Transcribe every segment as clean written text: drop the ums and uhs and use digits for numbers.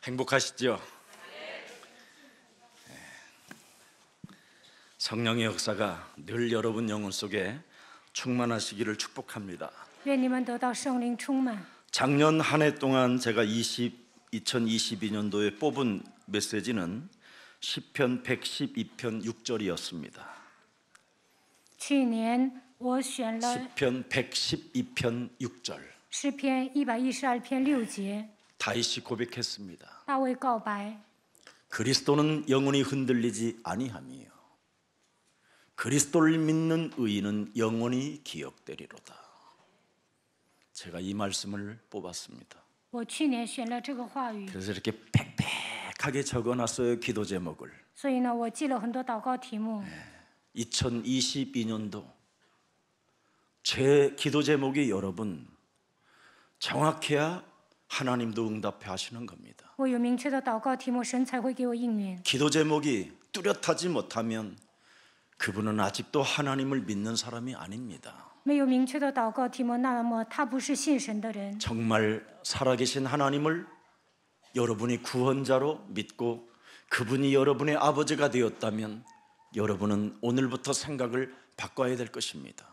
행복하시죠? 성령의 역사가 늘 여러분 영혼 속에 충만하시기를 축복합니다. 愿你们得到圣灵充满。 작년 한 해 동안 제가 2022년도에 뽑은 메시지는 시편 112편 6절이었습니다. 去年我选了 시편 112편 6절. 诗篇112篇6节， 다윗이 고백했습니다. 大卫告白： 그리스도는 영원히 흔들리지 아니하며 그리스도를 믿는 의인은 영원히 기억되리로다. 제가 이 말씀을 뽑았습니다. 我去年选了这个话语， 그래서 이렇게 빽빽하게 적어놨어요. 기도 제목을. 所以呢，我记了很多祷告题目。 2022년도 제 기도 제목이 여러분 정확해야 하나님도 응답해 하시는 겁니다. 我有明确的祷告题目，神才会给我应允。 기도 제목이 뚜렷하지 못하면 그분은 아직도 하나님을 믿는 사람이 아닙니다. 没有明确的祷告题目，那么他不是信神的人。 정말 살아계신 하나님을 여러분이 구원자로 믿고 그분이 여러분의 아버지가 되었다면 여러분은 오늘부터 생각을 바꿔야 될 것입니다.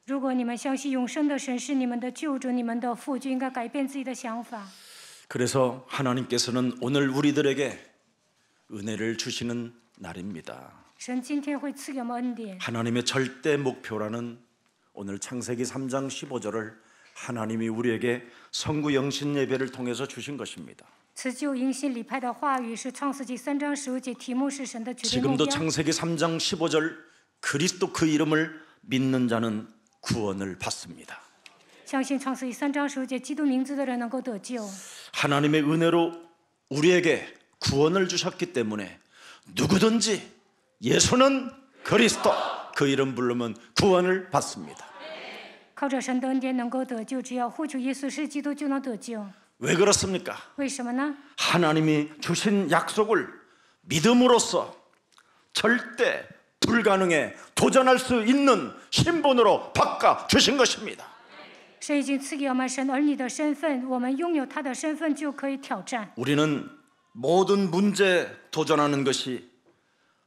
如果你们相信永生的神是你们的救主、你们的父，就应该改变自己的想法。 그래서 하나님께서는 오늘 우리들에게 은혜를 주시는 날입니다. 神今天会赐给我们恩典。 하나님의 절대 목표라는 오늘 창세기 3장 15절을 하나님이 우리에게 성구 영신 예배를 통해서 주신 것입니다. 辞旧迎新礼派的话语是创世纪3章15节，题目是神的绝对目 지금도 标。 창세기 3장 15절 그리스도 그 이름을 믿는 자는 구원을 받습니다. 相信创世纪3章15节，基督名字的人能够得救。 하나님의 은혜로 우리에게 구원을 주셨기 때문에 누구든지 예수는 그리스도 그 이름 부르면 구원을 받습니다. 靠着神的恩典能够得救，只要呼求耶稣是基督就能得救。 왜 그렇습니까? 为什么呢？ 하나님이 주신 약속을 믿음으로써 절대 불가능에 도전할 수 있는 신분으로 바꿔 주신 것입니다. 神已经赐给我们神儿女的身份，我们拥有他的身份就可以挑战。 우리는 모든 문제에 도전하는 것이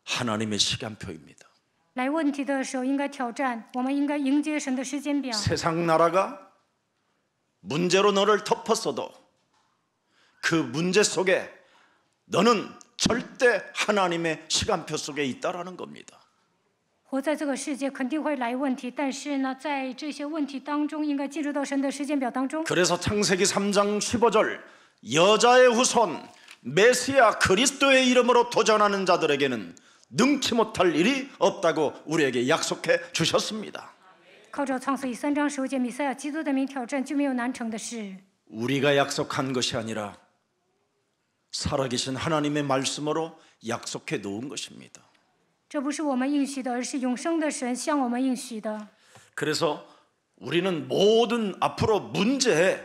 하나님의 시간표입니다. 来问题的时候应该挑战，我们应该迎接神的时间表。 세상 나라가 문제로 너를 덮었어도 그 문제 속에 너는 절대 하나님의 시간표 속에 있다라는 겁니다. 活在这个世界肯定会来问题，但是呢，在这些问题当中，应该进入到神的时间表当中。 그래서 창세기 3장 15절 여자의 후손 메시아 그리스도의 이름으로 도전하는 자들에게는 능치 못할 일이 없다고 우리에게 약속해 주셨습니다. 靠着创世记3章15节，弥赛亚基督的名挑战就没有难成的事。 우리가 약속한 것이 아니라 살아계신 하나님의 말씀으로 약속해 놓은 것입니다. 这不是我们应许的，而是永生的神向我们应许的。 그래서 우리는 모든 앞으로 문제에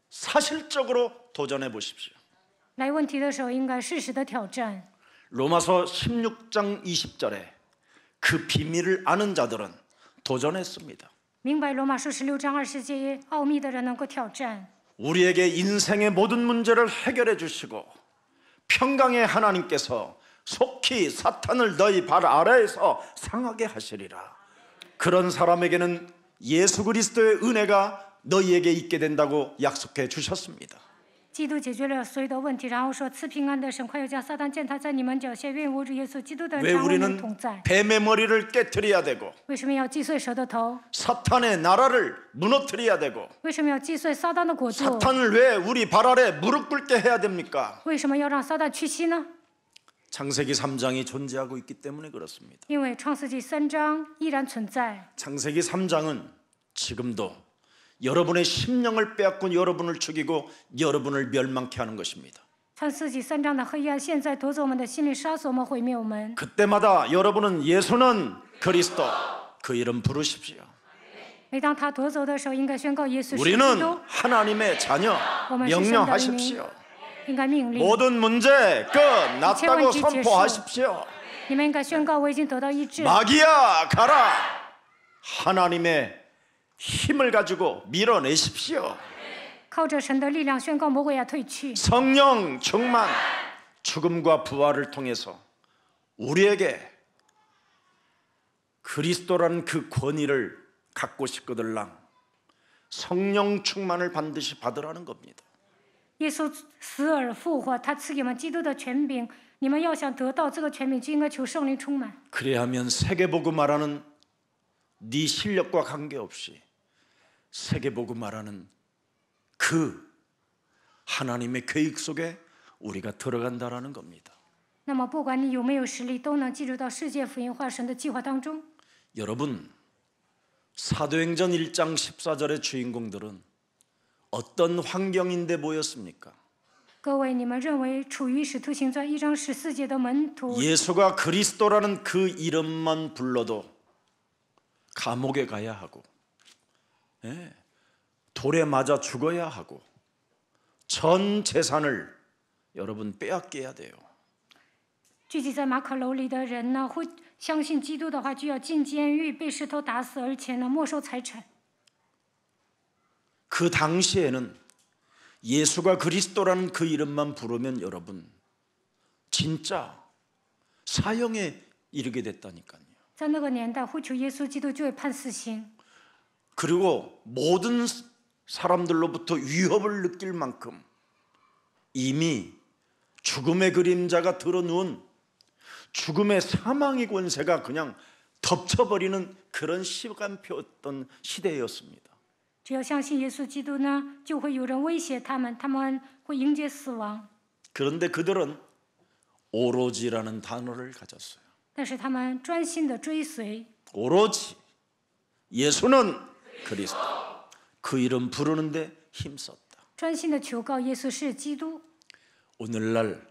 사실적으로 도전해 보십시오. 来问题的时候，应该适时的挑战。 로마서 16장 20절에 그 비밀을 아는 자들은 도전했습니다. 明白罗马书16章20节奥秘的人能够挑战。 우리에게 인생의 모든 문제를 해결해 주시고 평강의 하나님께서 속히 사탄을 너희 발 아래에서 상하게 하시리라. 그런 사람에게는 예수 그리스도의 은혜가 너희에게 있게 된다고 약속해 주셨습니다. 基督解决了所有的问题，然后说赐平安的神快要将撒旦践踏在你们脚下，愿我主耶稣基督的 왜 常与你们 우리는 同在。 뱀의 머리를 깨트려야 되고 为什么要击碎蛇的头？ 사탄의 나라를 무너뜨려야 되고 为什么要击碎撒旦的国度？ 사탄을 왜 우리 발 아래 무릎 꿇게 해야 됩니까? 为什么要让撒旦屈膝呢？ 창세기 3장이 존재하고 있기 때문에 그렇습니다. 因为创世纪3章依然存在。 창세기 3장은 지금도 여러분의 심령을 빼앗고 여러분을 죽이고 여러분을 멸망케 하는 것입니다. 创世纪3章的黑暗现在夺走我们的心灵，杀死我们，毁灭我们。 그때마다 여러분은 예수는 그리스도 그 이름 부르십시오. 每当他夺走的时候，应该宣告耶稣是基 우리는 督， 하나님의 자녀 명령하십시오. 应该命令。 모든 문제 끝났다고 선포하십시오. 你们应该宣告我已经得到医治。 마귀야 가라. 하나님의 힘을 가지고 밀어내십시오. 靠着神的力量宣告魔鬼要退去。 성령 충만, 죽음과 부활을 통해서 우리에게 그리스도라는 그 권위를 갖고 싶거들랑 성령 충만을 반드시 받으라는 겁니다. 耶稣死而复活，他赐给我们基督的权柄。你们要想得到这个权柄，就应该求圣灵充满。 그래야하면 세계보고 말하는 네 실력과 관계없이 세계보고 말하는 그 하나님의 계획 속에 우리가 들어간다라는 겁니다. 那么，不管你有没有实力，都能进入到世界福音化神的计划当中。 여러분, 사도행전 1장 14절의 주인공들은 어떤 환경인데 모였습니까? 各位，你们认为处于使徒行传1章14节的门徒， 예수가 그리스도라는 그 이름만 불러도 감옥에 가야 하고, 돌에 맞아 죽어야 하고, 전 재산을 여러분 빼앗겨야 돼요. 聚集在马可楼里的人呢，会相信基督的话，就要进监狱，被石头打死，而且呢，没收财产。 그 당시에는 예수가 그리스도라는 그 이름만 부르면 여러분 진짜 사형에 이르게 됐다니까요. 在那个年代，呼求耶稣基督就会判死刑， 그리고 모든 사람들로부터 위협을 느낄 만큼 이미 죽음의 그림자가 드러누운 죽음의 사망의 권세가 그냥 덮쳐버리는 그런 시간표였던 시대였습니다. 只要相信耶稣基督呢，就会有人威胁他们，他们会迎接死亡。 그런데 그들은 오로지라는 단어를 가졌어요. 但是他们专心的追随， 오로지 예수는 그리스도, 그 이름 부르는데 힘썼다. 专心的求告耶稣是基督。 오늘날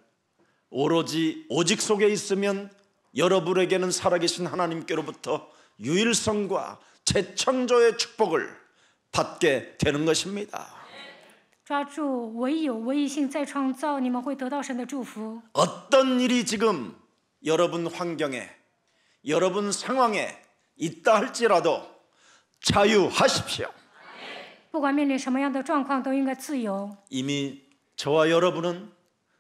오로지 오직 속에 있으면 여러분에게는 살아계신 하나님께로부터 유일성과 재창조의 축복을 받게 되는 것입니다. 抓住唯有唯一性再创造，你们会得到神的祝福。 어떤 일이 지금 여러분 환경에, 여러분 상황에 있다 할지라도 자유하십시오. 不管面临什么样的状况，都应该自由。 이미 저와 여러분은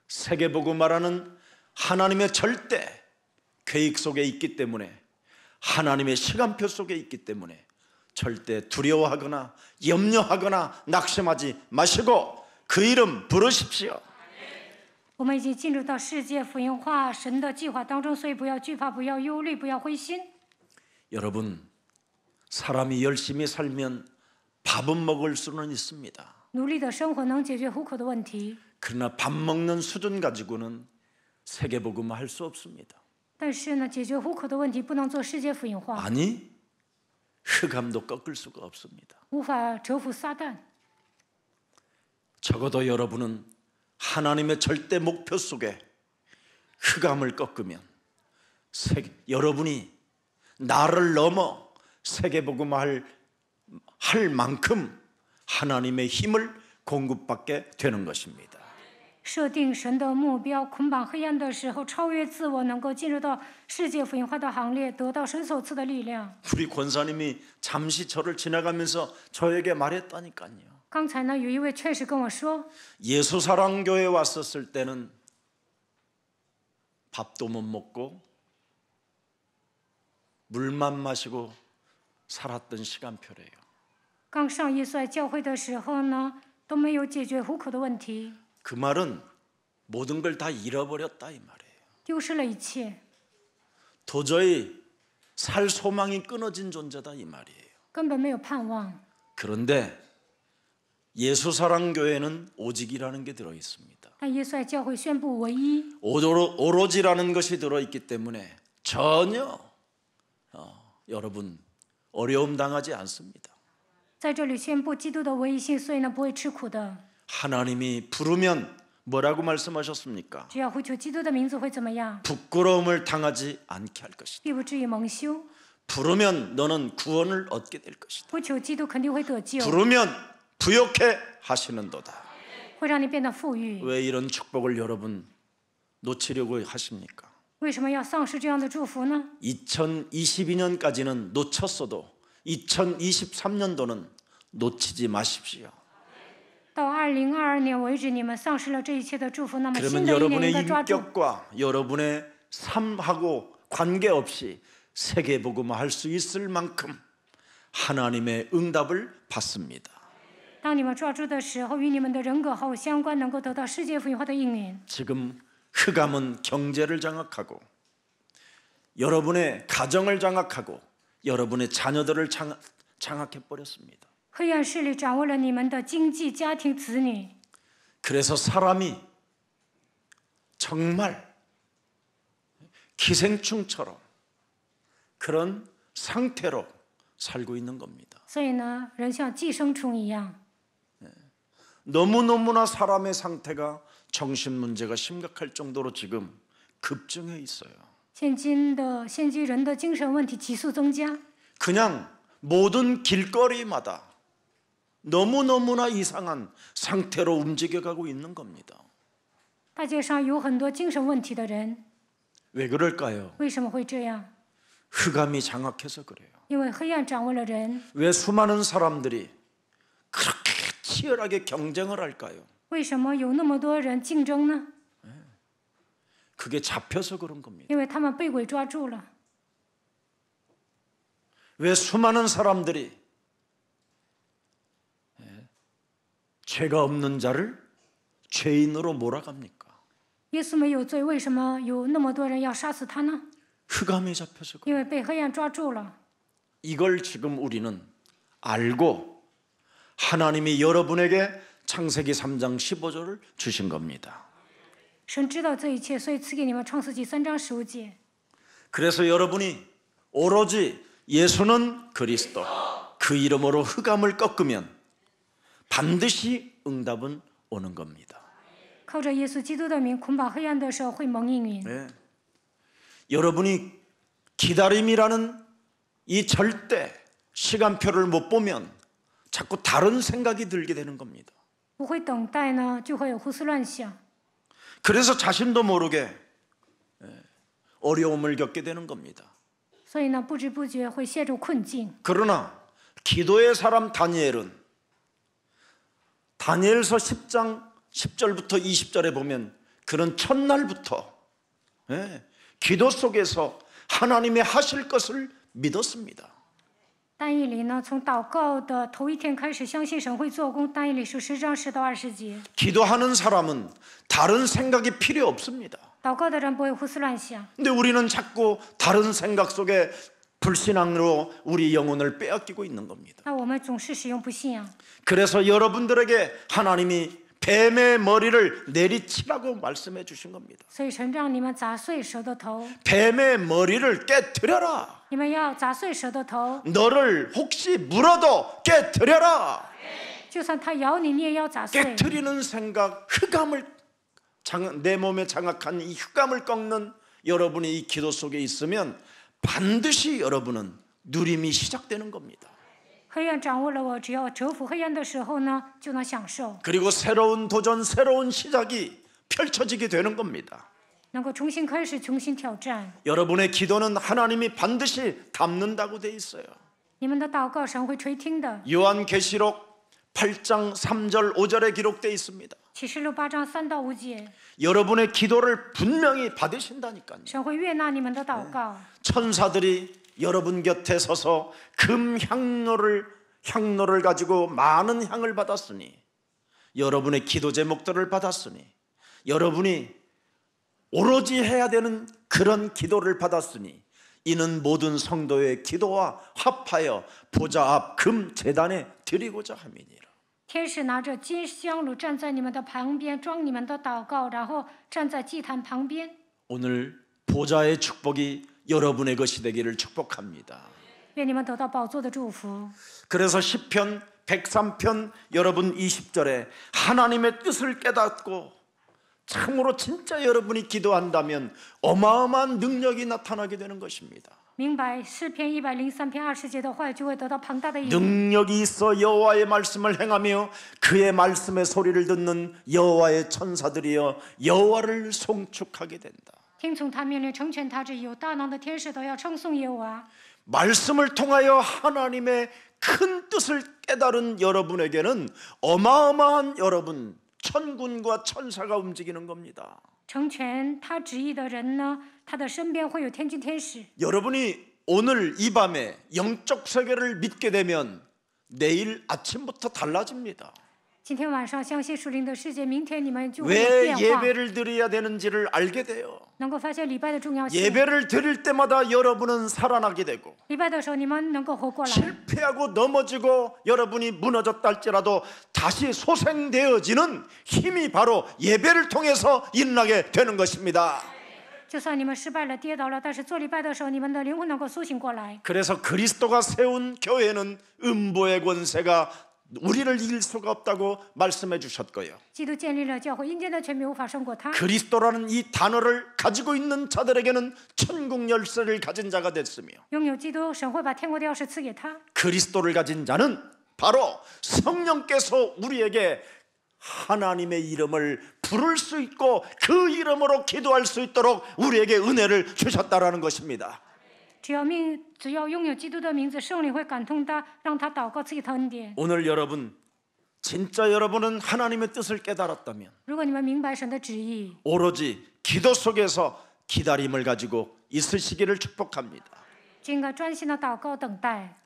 세계보고 말하는 하나님의 절대 계획 속에 있기 때문에, 하나님의 시간표 속에 있기 때문에 절대 두려워하거나 염려하거나 낙심하지 마시고 그 이름 부르십시오. 我们已经进入到世界福音化神的计划当中，所以不要惧怕，不要忧虑，不要灰心。 여러분, 사람이 열심히 살면 밥은 먹을 수는 있습니다. 努力的生活能解决糊口的问题， 그러나 밥 먹는 수준 가지고는 세계복음 할 수 없습니다. 但是呢，解决糊口的问题不能做世界福音化， 아니, 흑암도 꺾을 수가 없습니다. 无法折服撒旦。 적어도 여러분은 하나님의 절대 목표 속에 흑암을 꺾으면 여러분이 나를 넘어 세계복음 할 만큼 하나님의 힘을 공급받게 되는 것입니다. 设定神的目标，捆绑黑暗的时候，超越自我，能够进入到世界福音化的行列，得到神所赐的力量。 우리 권사님이 잠시 저를 지나가면서 저에게 말했다니까요. 刚才呢，有一位劝士跟我说， 예수사랑교회 왔었을 때는 밥도 못 먹고 물만 마시고 살았던 시간표래요. 刚上耶稣爱教会的时候呢，都没有解决糊口的问题， 그 말은 모든 걸 다 잃어버렸다 이 말이에요. 丢失了一切， 도저히 살 소망이 끊어진 존재다 이 말이에요. 根本没有盼望。 그런데 예수사랑교회는 오직이라는 게 들어 있습니다. 但耶稣爱教会宣布唯一， 오로지라는 것이 들어 있기 때문에 전혀 여러분 어려움 당하지 않습니다. 在这里宣布基督的唯一性，所以呢，不会吃苦的。 하나님이 부르면 뭐라고 말씀하셨습니까? 只要呼求基督的名字，会怎么样？ 부끄러움을 당하지 않게 할 것이다. 必不至于蒙羞。 부르면 너는 구원을 얻게 될 것이다. 呼求基督肯定会得救， 부르면 부욕해 하시는도다. 会让你变得富裕。 왜 이런 축복을 여러분 놓치려고 하십니까? 为什么要丧失这样的祝福呢？ 2022년까지는 놓쳤어도 2023년도는 놓치지 마십시오. 到2022年为止，你们丧失了这一切的祝福，那么新 그러면 的一年 여러분의 应该抓住。 인격과 여러분의 삶하고 관계없이 세계복음화 할 수 있을 만큼 하나님의 응답을 받습니다. 当你们抓住的时候，与你们的人格毫无相关，能够得到世界福音化的应允。 지금 흑암은 경제를 장악하고 여러분의 가정을 장악하고 여러분의 자녀들을 장악해 버렸습니다. 黑暗势力掌握了你们的经济、家庭、子女， 그래서 사람이 정말 기생충처럼 그런 상태로 살고 있는 겁니다. 所以呢，人像寄生虫一样。 너무너무나 사람의 상태가 정신 문제가 심각할 정도로 지금 급증해 있어요. 现今人的精神问题急速增加， 그냥 모든 길거리마다 너무너무나 이상한 상태로 움직여가고 있는 겁니다. 大街上有很多精神问题的人， 왜 그럴까요? 为什么会这样？ 흑암이 장악해서 그래요. 因为黑暗掌握了人。 왜 수많은 사람들이 그렇게 치열하게 경쟁을 할까요? 为什么有那么多人竞争呢？ 그게 잡혀서 그런 겁니다. 因为他们被鬼抓住了。 왜 수많은 사람들이 죄가 없는 자를 죄인으로 몰아갑니까? 耶稣没有罪，为什么有那么多人要杀死他呢？ 흑암이 잡혀서 그래요. 因为被黑暗抓住了。 이걸 지금 우리는 알고 하나님이 여러분에게 창세기 3장 15절을 주신 겁니다. 神知道这一切，所以赐给你们创世纪3章15节。 그래서 여러분이 오로지 예수는 그리스도 그 이름으로 흑암을 꺾으면 반드시 응답은 오는 겁니다. 靠着耶稣基督的名捆绑黑暗的时候，会蒙应允。 네. 여러분이 기다림이라는 이 절대 시간표를 못 보면 자꾸 다른 생각이 들게 되는 겁니다. 不会等待呢，就会有胡思乱想， 그래서 자신도 모르게 어려움을 겪게 되는 겁니다. 所以呢，不知不觉会陷入困境。 그러나 기도의 사람 다니엘은 다니엘서 10장 10절부터 20절에 보면 그런 첫날부터 기도 속에서 하나님의 하실 것을 믿었습니다. 但以理呢，从祷告的头一天开始，相信神会做工。但以理书10章10到20节， 기도하는 사람은 다른 생각이 필요 없습니다. 祷告的人不会胡思乱想。 근데 우리는 자꾸 다른 생각 속에 불신앙으로 우리 영혼을 빼앗기고 있는 겁니다. 那我们总是使用不信仰， 그래서 여러분들에게 하나님이 뱀의 머리를 내리치라고 말씀해 주신 겁니다. 所以神让你们砸碎蛇的头， 뱀의 머리를 깨트려라. 你们要砸碎蛇的头， 너를 혹시 물어도 깨트려라. 就算他咬你，你也要砸碎。 깨트리는 생각, 흑암을 내 몸에 장악한 이 흑암을 꺾는 여러분이 이 기도 속에 있으면 반드시 여러분은 누림이 시작되는 겁니다. 黑暗掌握了我，只要折服黑暗的时候呢，就能享受， 그리고 새로운 도전, 새로운 시작이 펼쳐지게 되는 겁니다. 能够重新开始，重新挑战。 여러분의 기도는 하나님이 반드시 담는다고 돼 있어요. 你们的祷告神会垂听的。 요한계시록 8장 3절 5절에 기록되어 있습니다. 启示录8章3到5节， 여러분의 기도를 분명히 받으신다니까요. 神会悦纳你们的祷告。 천사들이 여러분 곁에 서서 금 향로를 가지고 많은 향을 받았으니 여러분의 기도 제목들을 받았으니 여러분이 오로지 해야 되는 그런 기도를 받았으니 이는 모든 성도의 기도와 합하여 보좌 앞 금 제단에 드리고자 함이니라. 天使拿着金香炉站在你们的旁边，装你们的祷告，然后站在祭坛旁边。 오늘 보좌의 축복이 여러분의 것이 되기를 축복합니다. 愿你们得到宝座的祝福。 그래서 시편 103편 여러분 20절에 하나님의 뜻을 깨닫고 참으로 진짜 여러분이 기도한다면 어마어마한 능력이 나타나게 되는 것입니다. 明白诗篇103篇20节的话，就会得到庞大的应允。 능력이 있어 여호와의 말씀을 행하며 그의 말씀의 소리를 듣는 여호와의 천사들이여 여호와를 송축하게 된다. 听从他命令，成全他旨意，有大能的天使都要称颂耶和华。 말씀을 통하여 하나님의 큰 뜻을 깨달은 여러분에게는 어마어마한 여러분 천군과 천사가 움직이는 겁니다. 成全他旨意的人呢，他的身边会有天君天使。 여러분이 오늘 이 밤에 영적 세계를 믿게 되면 내일 아침부터 달라집니다. 今天晚上相信属灵的世界，明天你们就会有 왜 变化， 예배를 드려야 되는지를 알게 돼요. 能够发现礼拜的重要性。 예배를 드릴 때마다 여러분은 살아나게 되고 礼拜的时候，你们能够活过来。 실패하고 넘어지고 여러분이 무너졌다 할지라도 다시 소생되어지는 힘이 바로 예배를 통해서 일어나게 되는 것입니다. 就算你们失败了、跌倒了，但是做礼拜的时候，你们的灵魂能够苏醒过来。 그래서 그리스도가 세운 교회는 음보의 권세가 우리를 이길 수가 없다고 말씀해 주셨고요. 基督建立了教会，阴间的权柄无法胜过他。 그리스도라는 이 단어를 가지고 있는 자들에게는 천국 열쇠를 가진 자가 됐으며 拥有基督，神会把天国的钥匙赐给他。 그리스도를 가진 자는 바로 성령께서 우리에게 하나님의 이름을 부를 수 있고 그 이름으로 기도할 수 있도록 우리에게 은혜를 주셨다라는 것입니다. 只要拥有基督的名字，圣灵会感动他，让他祷告，赐给他恩典。 오늘 여러분 진짜 여러분은 하나님의 뜻을 깨달았다면 如果你们明白神的旨意， 오로지 기도 속에서 기다림을 가지고 있으시기를 축복합니다. 就应该专心的祷告等待。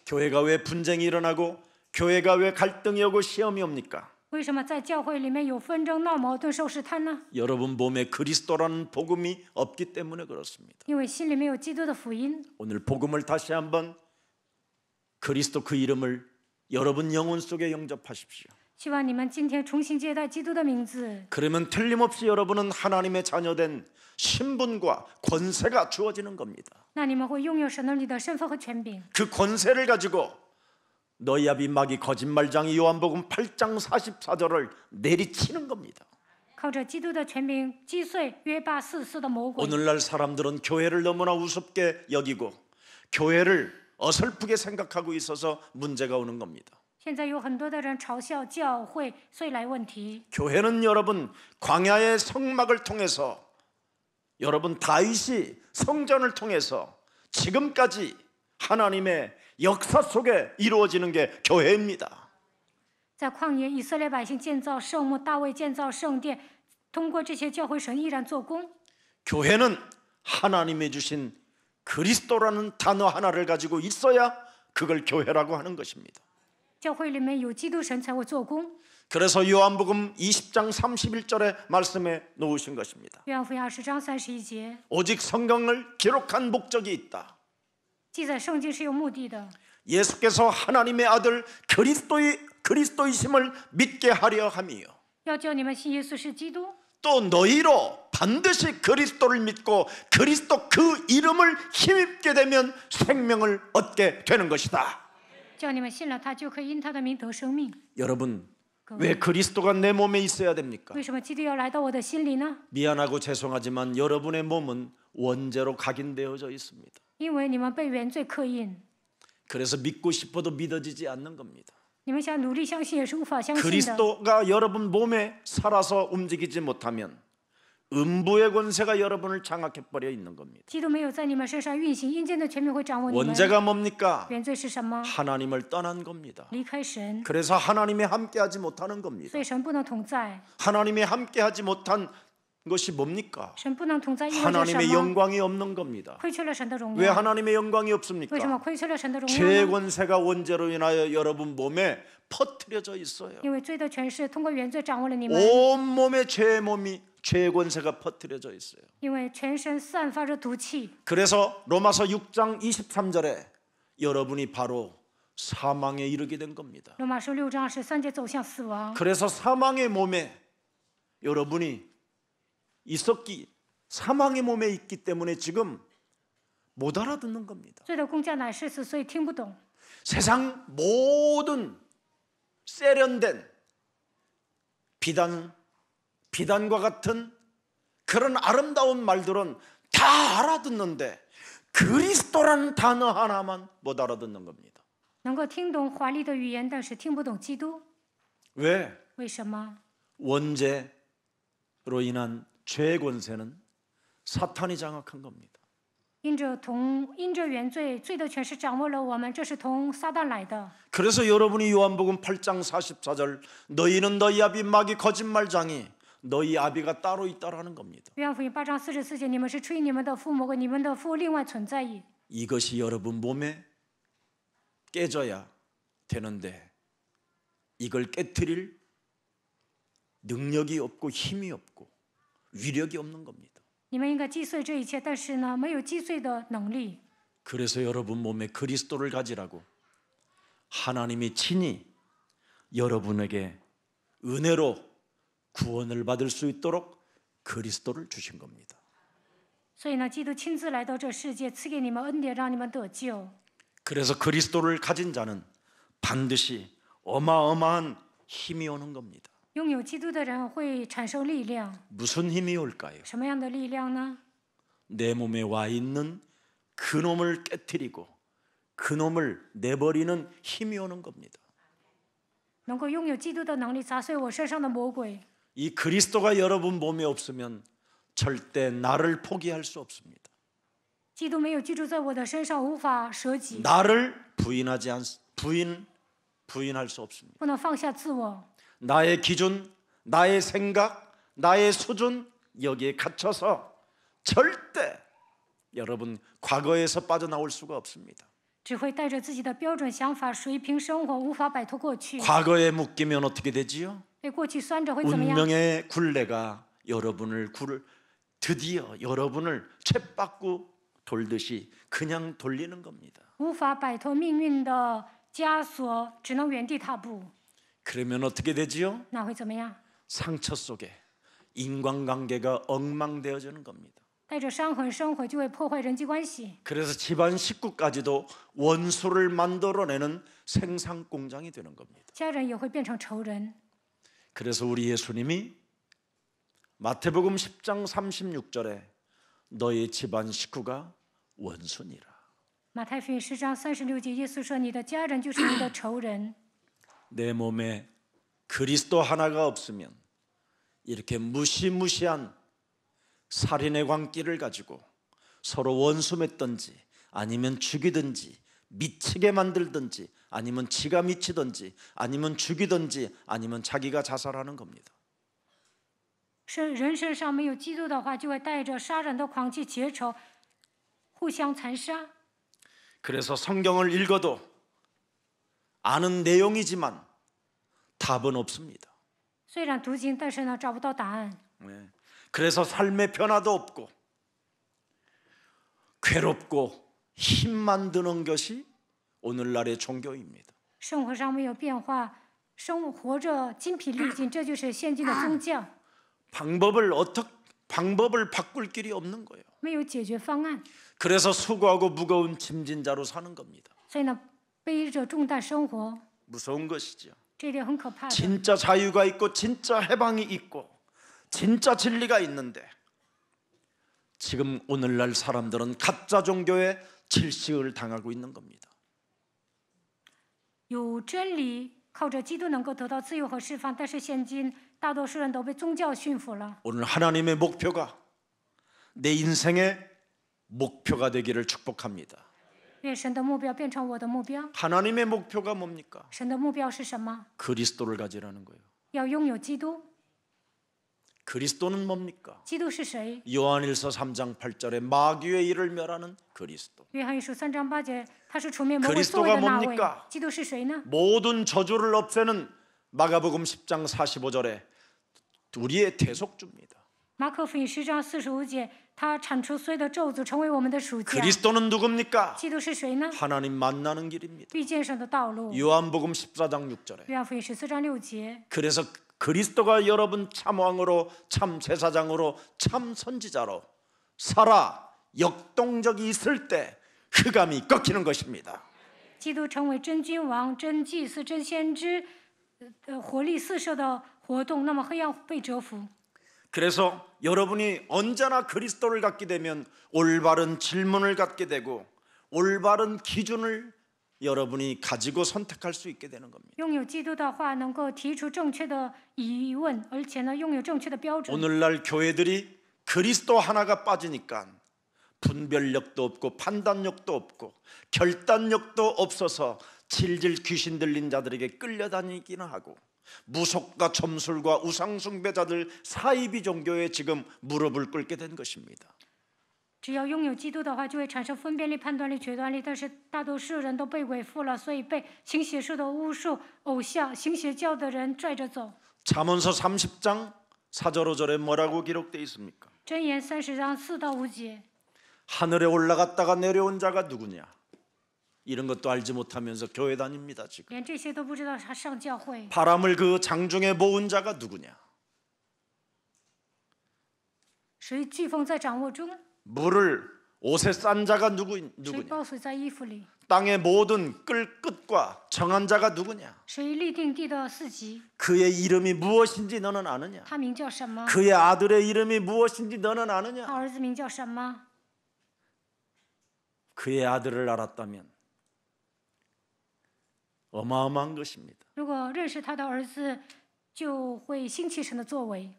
교회가 왜 분쟁이 일어나고 교회가 왜 갈등이 오고 시험이 옵니까? 为什么在教会里面有纷争、闹矛盾、受试探呢？ 여러분 몸에 그리스도라는 복음이 없기 때문에 그렇습니다. 因为心里面有基督的福音。 오늘 복음을 다시 한번 그리스도 그 이름을 여러분 영혼 속에 영접하십시오. 希望你们今天重新接待基督的名字， 그러면 틀림없이 여러분은 하나님의 자녀된 신분과 권세가 주어지는 겁니다. 那你们会拥有神儿女的身份和权柄。 그 권세를 가지고 너희 아비 마귀 거짓말장이 요한복음 8장 44절을 내리치는 겁니다. 靠着基督的权柄击碎约巴44的魔鬼。 오늘날 사람들은 교회를 너무나 우습게 여기고 교회를 어설프게 생각하고 있어서 문제가 오는 겁니다. 现在有很多的人嘲笑教会，所以来问题。 교회는 여러분 광야의 성막을 통해서 여러분 다윗이 성전을 통해서 지금까지 하나님의 역사 속에 이루어지는 게 교회입니다. 在旷野，以色列百姓建造圣幕，大卫建造圣殿，通过这些教会，神依然做工。 교회는 하나님이 주신 그리스도라는 단어 하나를 가지고 있어야 그걸 교회라고 하는 것입니다. 教会里面有基督，神才会做工。 그래서 요한복음 20장 31절에 말씀해 놓으신 것입니다. 约翰福音20章31节， 오직 성경을 기록한 목적이 있다. 记载圣经是有目的的。 예수께서 하나님의 아들 그리스도이심을 믿게 하려 함이요. 要叫你们信耶稣是基督， 또 너희로 반드시 그리스도를 믿고 그리스도 그 이름을 힘입게 되면 생명을 얻게 되는 것이다. 叫你们信了他，就可以因他的名得生命。 여러분 왜 그리스도가 내 몸에 있어야 됩니까? 为什么基督要来到我的心里呢？ 미안하고 죄송하지만 여러분의 몸은 원죄로 각인되어져 있습니다. 因为你们被原罪刻印， 그래서 믿고 싶어도 믿어지지 않는 겁니다. 你们想努力相信也是无法相信的。 그리스도가 여러분 몸에 살아서 움직이지 못하면 음부의 권세가 여러분을 장악해버려 있는 겁니다. 基督没有在你们身上运行，阴间的权柄会掌握你们。 원죄가 뭡니까? 原罪是什么？ 하나님을 떠난 겁니다. 离开神， 그래서 하나님이 함께하지 못하는 겁니다. 所以神不能同在。 하나님이 함께하지 못한 것이 뭡니까? 神不能同在意味着什 하나님의 么？ 영광이 없는 겁니다. 亏缺了神的荣 왜 耀。 하나님의 영광이 为什么 없습니까? 亏缺了神的荣耀 죄의 呢？ 권세가 원죄로 인하여 여러분 몸에 퍼뜨려져 있어요. 因为罪的权势通过原罪掌握了你们， 온몸에 죄의 권세가 퍼뜨려져 있어요. 因为全身散发着毒气。 그래서 로마서 6장 23절에 여러분이 바로 사망에 이르게 된 겁니다. 罗马书6章13节走向死亡。 그래서 사망의 몸에 여러분이 사망의 몸에 있기 때문에 지금 못 알아듣는 겁니다. 罪的工价乃是死，所以听不懂。 세상 모든 세련된 비단과 같은 그런 아름다운 말들은 다 알아듣는데 그리스도라는 단어 하나만 못 알아듣는 겁니다. 能够听懂华丽的语言，但是听不懂基督。 왜? 为什么？ 원죄로 인한 죄의 권세는 사탄이 장악한 겁니다. 因着原罪，罪的权势掌握了我们，这是从撒旦来的。 그래서 여러분이 요한복음 8장 44절 너희는 너희 아비 마귀 거짓말장이 너희 아비가 따로 있다라는 겁니다. 约翰福音8章44节，你们是出于你们的父魔鬼，你们的父另外存在。 이것이 여러분 몸에 깨져야 되는데 이걸 깨트릴 능력이 없고 힘이 없고 위력이 없는 겁니다. 你们应该击碎这一切，但是呢，没有击碎的能力。 그래서 여러분 몸에 그리스도를 가지라고 하나님이 친히 여러분에게 은혜로 구원을 받을 수 있도록 그리스도를 주신 겁니다. 所以呢，基督亲自来到这世界，赐给你们恩典，让你们得救。 그래서 그리스도를 가진 자는 반드시 어마어마한 힘이 오는 겁니다. 拥有基督的人会产生力量， 무슨 힘이 올까요? 什么样的力量呢？ 내 몸에 와 있는 그놈을 깨트리고 그놈을 내버리는 힘이 오는 겁니다. 能够拥有基督的能力，砸碎我身上的魔鬼。 이 그리스도가 여러분 몸에 없으면 절대 나를 포기할 수 없습니다. 基督没有居住在我的身上，无法舍己， 나를 부인할 수 없습니다. 不能放下自我。 나의 기준, 나의 생각, 나의 수준 여기에 갇혀서 절대 여러분 과거에서 빠져나올 수가 없습니다. 只会带着自己的标准想法、水平生活，无法摆脱过去。 과거에 묶이면 어떻게 되지요? 被过去拴着会怎么样？ 운명의 굴레가 드디어 여러분을 쳇바꾸 돌듯이 그냥 돌리는 겁니다. 无法摆脱命运的枷锁，只能原地踏步。 그러면 어떻게 되지요? 那会怎么样？ 상처 속에 인간관계가 엉망되어지는 겁니다. 带着伤痕生活，就会破坏人际关系。 그래서 집안 식구까지도 원수를 만들어내는 생산 공장이 되는 겁니다. 家人也会变成仇人。 그래서 우리 예수님이 마태복음 10장 36절에 너희 집안 식구가 원수니라. 马太福音10章36节，耶稣说：“你的家人就是你的仇人。 내 몸에 그리스도 하나가 없으면 이렇게 무시무시한 살인의 광기를 가지고 서로 원수 맺든지 아니면 죽이든지 미치게 만들든지 아니면 지가 미치든지 아니면 죽이든지 아니면 자기가 자살하는 겁니다. 人身上没有基督的话，就会带着杀人的狂气结仇，互相残杀。 그래서 성경을 읽어도 아는 내용이지만 답은 없습니다. 虽然读经，但是呢，找不到答案。 네. 그래서 삶의 변화도 없고 괴롭고 힘만 드는 것이 오늘날의 종교입니다. 生活上没有变化，生活着筋疲力尽，这就是现今的宗教。 방법을 바꿀 길이 없는 거예요. 没有解决方案， 그래서 수고하고 무거운 짐진 자로 사는 겁니다. 所以呢，背着重担生活， 무서운 것이죠. 这一点很可怕的。 진짜 자유가 있고 진짜 해방이 있고 진짜 진리가 있는데 지금 오늘날 사람들은 가짜 종교에 질식을 당하고 있는 겁니다. 有真理，靠着基督能够得到自由和释放，但是现今大多数人都被宗教驯服了。 오늘 하나님의 목표가 내 인생의 목표가 되기를 축복합니다. 愿神的目标变成我的目标。 하나님의 목표가 뭡니까? 神的目标是什么？ 그리스도를 가지라는 거예요. 要拥有基督。 그리스도는 뭡니까? 基督是谁？ 요한일서 3장 8절에 마귀의 일을 멸하는 그리스도. 约翰一书3章8节，他是除灭魔鬼 그리스도가 作为的那位 뭡니까 。基督是谁呢？ 모든 저주를 없애는 마가복음 10장 45절에 우리의 대속주입니다. 马可福音10章45节，他铲除所有的咒诅，成为我们的属家。 그리스도는 누굽니까? 基督是谁呢？ 하나님 만나는 길입니다. 遇见神的道路。 요한복음 14장 6절에 约翰福音14章6节， 그래서 그리스도가 여러분 참왕으로 참 제사장으로 참 선지자로 살아 역동적이 있을 때 흑암이 꺾이는 것입니다. 基督成为真君王、真祭司、真先知，活力四射的活动，那么黑暗被折服。 그래서 여러분이 언제나 그리스도를 갖게 되면 올바른 질문을 갖게 되고 올바른 기준을 여러분이 가지고 선택할 수 있게 되는 겁니다. 拥有基督的话，能够提出正确的疑问，而且呢，拥有正确的标准。 오늘날 교회들이 그리스도 하나가 빠지니까 분별력도 없고 판단력도 없고 결단력도 없어서 질질 귀신 들린 자들에게 끌려다니기는 하고 무속과 점술과 우상숭배자들 사이비 종교에 지금 무릎을 꿇게 된 것입니다. 只要拥有基督的话，就会产生分辨力、判断力、决断力。但是大多数人都被伪附了，所以被行邪术的巫术、偶像、行邪教的人拽着走。 잠언서 30장 4절 5절에 뭐라고 기록되어 있습니까? 箴言30章4到5节， 하늘에 올라갔다가 내려온 자가 누구냐? 이런 것도 알지 못하면서 교회 다닙니다. 지금 连这些都不知道他上教会。 바람을 그 장중에 모은 자가 누구냐? 谁飓风在掌握中？ 물을 옷에 싼 자가 谁 누구냐? 抱水在衣服里？ 땅의 모든 끌 끝과 정한 자가 누구냐? 谁立定地的四极？ 그의 이름이 무엇인지 너는 아느냐? 他名叫什么？ 그의 아들의 이름이 무엇인지 너는 他 아느냐? 儿子名叫什么？ 그의 아들을 알았다면 어마어마한 것입니다. 如果认识他的儿子，就会兴起神的作为。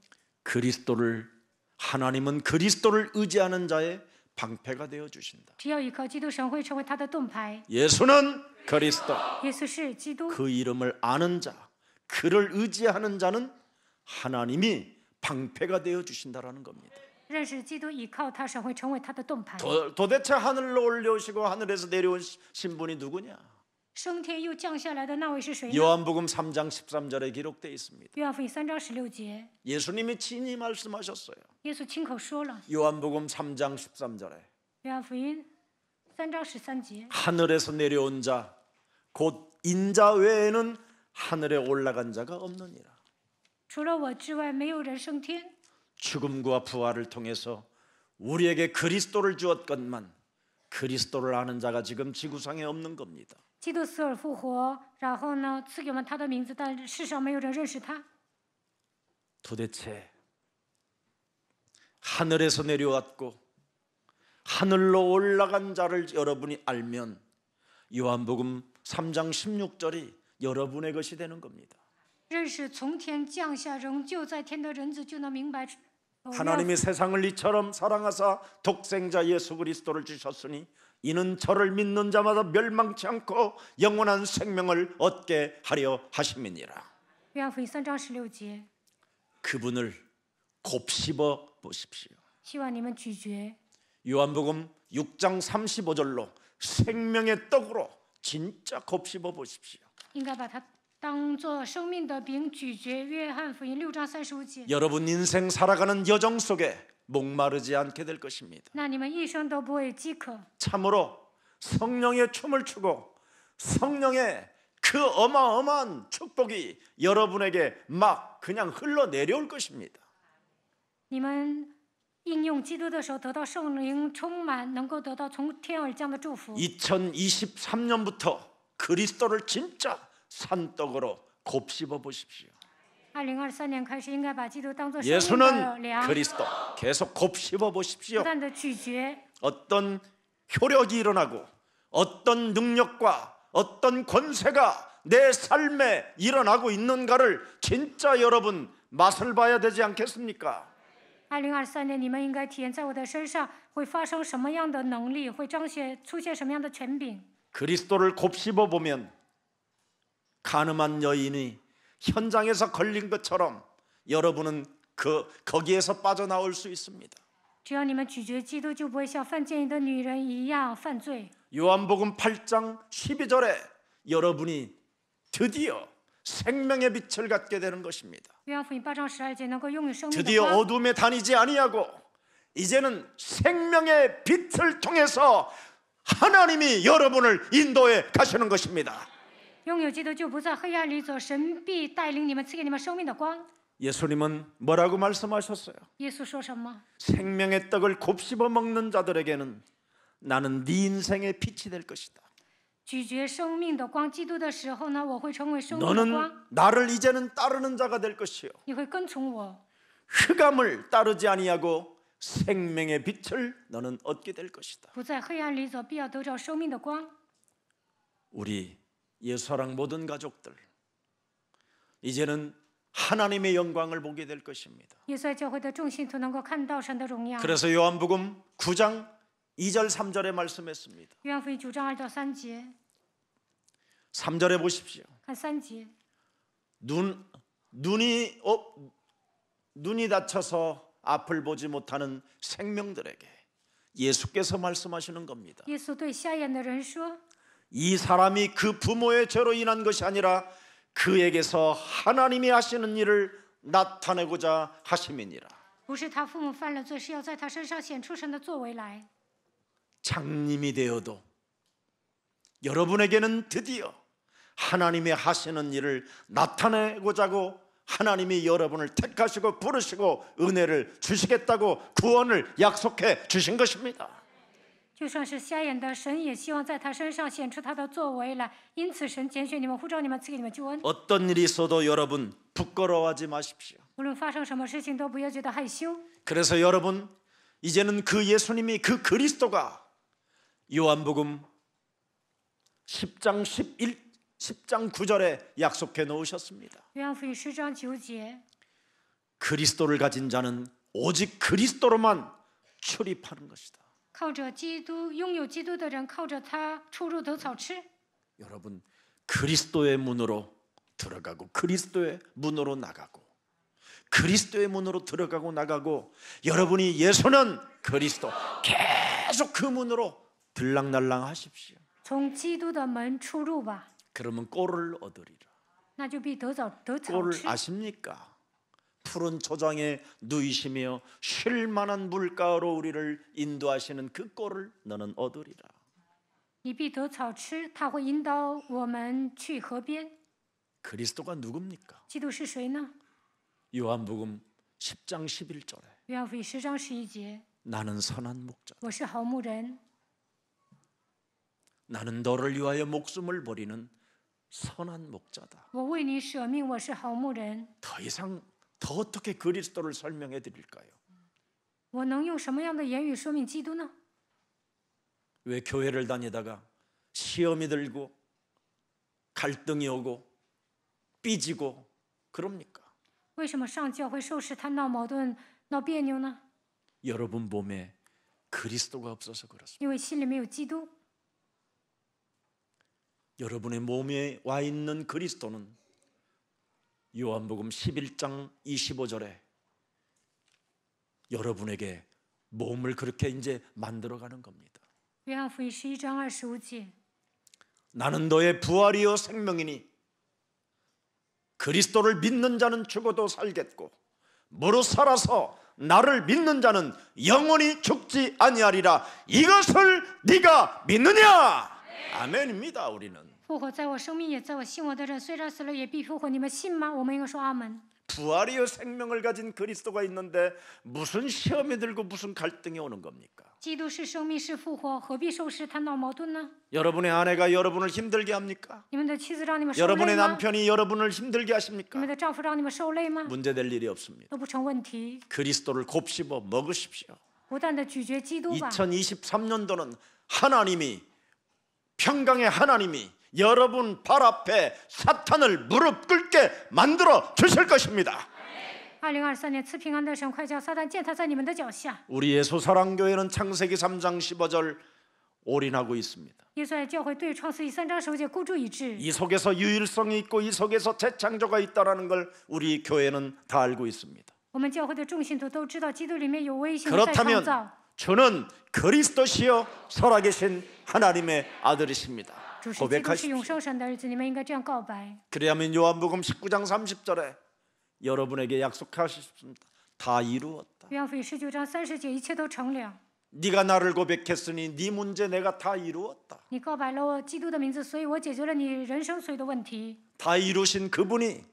하나님은 그리스도를 의지하는 자의 방패가 되어 주신다. 只要依靠基督，神会成为他的盾牌。 예수는 그리스도. 耶稣是基督， 그 이름을 아는 자, 그를 의지하는 자는 하나님이 방패가 되어 주신다라는 겁니다. 认识基督，依靠他，神会成为他的盾牌。 도대체 하늘로 올려오시고 하늘에서 내려오신 분이 누구냐? 升天又降下来的那位是谁呢？ 요한복음 3장 13절에 기록되어 있습니다. 约翰福音3章16节， 예수님이 친히 말씀하셨어요. 耶稣亲口说了。 요한복음 3장 13절에 约翰福音3章13节， 하늘에서 내려온 자 곧 인자 외에는 하늘에 올라간 자가 없느니라. 除了我之外，没有人升天。 죽음과 부활을 통해서 우리에게 그리스도를 주었건만 그리스도를 아는 자가 지금 지구상에 없는 겁니다. 基督死而复活，然后呢，赐给我们他的名字，但世上没有人认识他。 도대체 하늘에서 내려왔고 하늘로 올라간 자를 여러분이 알면 요한복음 3장 16절이 여러분의 것이 되는 겁니다. 认识从天降下仍旧在天的人子，就能明白。 하나님이 세상을 이처럼 사랑하사 독생자 예수 그리스도를 주셨으니 이는 저를 믿는 자마다 멸망치 않고 영원한 생명을 얻게 하려 하심이니라. 约翰福音3章16节， 그분을 곱씹어 보십시오. 希望你们咀嚼。 요한복음 6장 35절로 생명의 떡으로 진짜 곱씹어 보십시오. 应该把它当作生命的饼咀嚼。约翰福音6章35节， 여러분 인생 살아가는 여정 속에 목마르지 않게 될 것입니다. 那你们一生都不会饥渴。 참으로 성령의 춤을 추고 성령의 그 어마어마한 축복이 여러분에게 막 그냥 흘러 내려올 것입니다. 你们应用基督的手，得到圣灵充满，能够得到从天而降的祝福。 2023년부터 그리스도를 진짜 산떡으로 곱씹어 보십시오. 2023年开始，应该把基督当作生命的 예수는 粮， 그리스도 계속 곱씹어 不 보십시오. 断的咀嚼。 어떤 효력이 일어나고 어떤 능력과 어떤 권세가 내 삶에 일어나고 있는가를 진짜 여러분 맛을 봐야 되지 않겠습니까? 2023年，你们应该体验在我的身上会发生什么样的能力，会出现什么样的权柄。 그리스도를 곱씹어 보면 가늠한 여인이 현장에서 걸린 것처럼 여러분은 거기에서 빠져나올 수 있습니다. 只要你们咀嚼基督，就不会像犯奸淫的女人一样犯罪。 요한복음 8장 12절에 여러분이 드디어 생명의 빛을 갖게 되는 것입니다. 约翰福音8章12节，能够拥有生命的 드디어 光， 어둠에 다니지 아니하고 이제는 생명의 빛을 통해서 하나님이 여러분을 인도해 가시는 것입니다. 拥有基督就不在黑暗里走，神必带领你们，赐给你们生命的光。 예수님은 뭐라고 말씀하셨어요? 耶稣说什么？ 생명의 떡을 곱씹어 먹는 자들에게는 나는 네 인생의 빛이 될 것이다. 咀嚼生命的光，基督的时候呢，我会成为生命的 너는 光， 나를 이제는 따르는 자가 될 것이요 你会跟从我。 흑암을 따르지 아니하고 생명의 빛을 너는 얻게 될 것이다. 不在黑暗里走，必要得着生命的光。 우리 예수사랑 모든 가족들 이제는 하나님의 영광을 보게 될 것입니다. 耶稣教会的众信徒能够看到神的荣耀。 그래서 요한복음 9장 2절 3절에 말씀했습니다. 约翰福音9章2到3节， 3절에 보십시오. 看3节。 눈이 다쳐서 앞을 보지 못하는 생명들에게 예수께서 말씀하시는 겁니다. 耶稣对瞎眼的人说 이 사람이 그 부모의 죄로 인한 것이 아니라 그에게서 하나님이 하시는 일을 나타내고자 하심이니라. 不是他父母犯了罪，是要在他身上显出神的作为来。 장님이 되어도 여러분에게는 드디어 하나님의 하시는 일을 나타내고자 하고 하나님이 여러분을 택하시고 부르시고 은혜를 주시겠다고 구원을 약속해 주신 것입니다. 就算是瞎眼的，神也希望在他身上显出他的作为来。因此，神拣选你们，呼召你们，赐给你们救恩。 어떤 일이 있어도 여러분 부끄러워하지 마십시오. 无论发生什么事情，都不要觉得害羞。 그래서 여러분 이제는 그 예수님이 그 그리스도가 요한복음 10장 9절에 약속해 놓으셨습니다. 约翰福音10章9节， 그리스도를 가진 자는 오직 그리스도로만 출입하는 것이다. 靠着基督，拥有基督的人，靠着他出入得草吃。 여러분 그리스도의 문으로 들어가고 그리스도의 문으로 나가고 그리스도의 문으로 들어가고 나가고 여러분이 예수는 그리스도 계속 그 문으로 들락날락 하십시오. 从基督的门出入吧， 그러면 꼴을 얻으리라. 那就必得草 꼴을 吃。 아십니까? 푸른 초장에 누이시며 쉴 만한 물가로 우리를 인도하시는 그 꼴을 너는 얻으리라. 你必得草吃，他会引导我们去河边。 그리스도가 누굽니까? 基督是谁呢？ 요한복음 10장 11절에 约翰福音10章11节， 나는 선한 목자 我是好牧人， 나는 너를 위하여 목숨을 버리는 선한 목자다. 我为你舍命，我是好牧人。 더 이상 더 어떻게 그리스도를 설명해 드릴까요? 我能用什么样的言语说明基督呢？ 왜 교회를 다니다가 시험이 들고 갈등이 오고 삐지고 그럽니까? 为什么上教会受试探、闹矛盾、闹别扭呢？ 여러분 몸에 그리스도가 없어서 그렇습니다. 因为心里没有基督。 여러분의 몸에 와 있는 그리스도는 요한복음 11장 25절에 여러분에게 몸을 그렇게 이제 만들어가는 겁니다. 约翰福音11章25节， 나는 너의 부활이요 생명이니 그리스도를 믿는 자는 죽어도 살겠고 무릇 살아서 나를 믿는 자는 영원히 죽지 아니하리라. 이것을 네가 믿느냐? 아멘입니다. 우리는 复活在我，生命也在我。信我的人，虽然死了，也必复活。你们信吗？我们应该说阿门。 부활이요 생명을 가진 그리스도가 있는데 무슨 시험이 들고 무슨 갈등이 오는 겁니까? 基督是生命，是复活，何必受试探、闹矛盾呢？ 여러분의 아내가 여러분을 힘들게 합니까? 你们的妻子让你们受累 여러분의 吗？ 남편이 여러분을 힘들게 你 하십니까? 们的丈夫让你们受累吗？ 문제될 일이 없습니다. 都不成问题。 그리스도를 곱씹어 먹으십시오. 不断的咀嚼基督吧。 2023년도는 하나님이 평강의 하나님이 여러분 발 앞에 사탄을 무릎 꿇게 만들어 주실 것입니다. 2023年赐平安的神，快叫撒旦践踏在你们的脚下。 우리의 소사랑교회는 창세기 3장 15절 올인하고 있습니다. 耶稣爱教会对创世记3章9节孤注一掷。 이 속에서 유일성이 있고 이 속에서 재창조가 있다라는 걸 우리 교회는 다 알고 있습니다. 我们教会的众信徒都知道，基督里面有微型的再创 그렇다면 造。 주는 그리스도시요 살아계신 하나님의 아들이십니다. 主是基督是 고백하십시오. 永生神的儿子，你们应该这样告白。 그래야만 요한복음 19장 30절에 여러분에게 약속하셨습니다. 다 이루었다. 约翰福音19章30节，一切都成了。 네가 나를 고백했으니 네 문제 내가 다 이루었다. 你告白了我基督的名字，所以我解决了你人生所有的问题。 다 이루신 그분이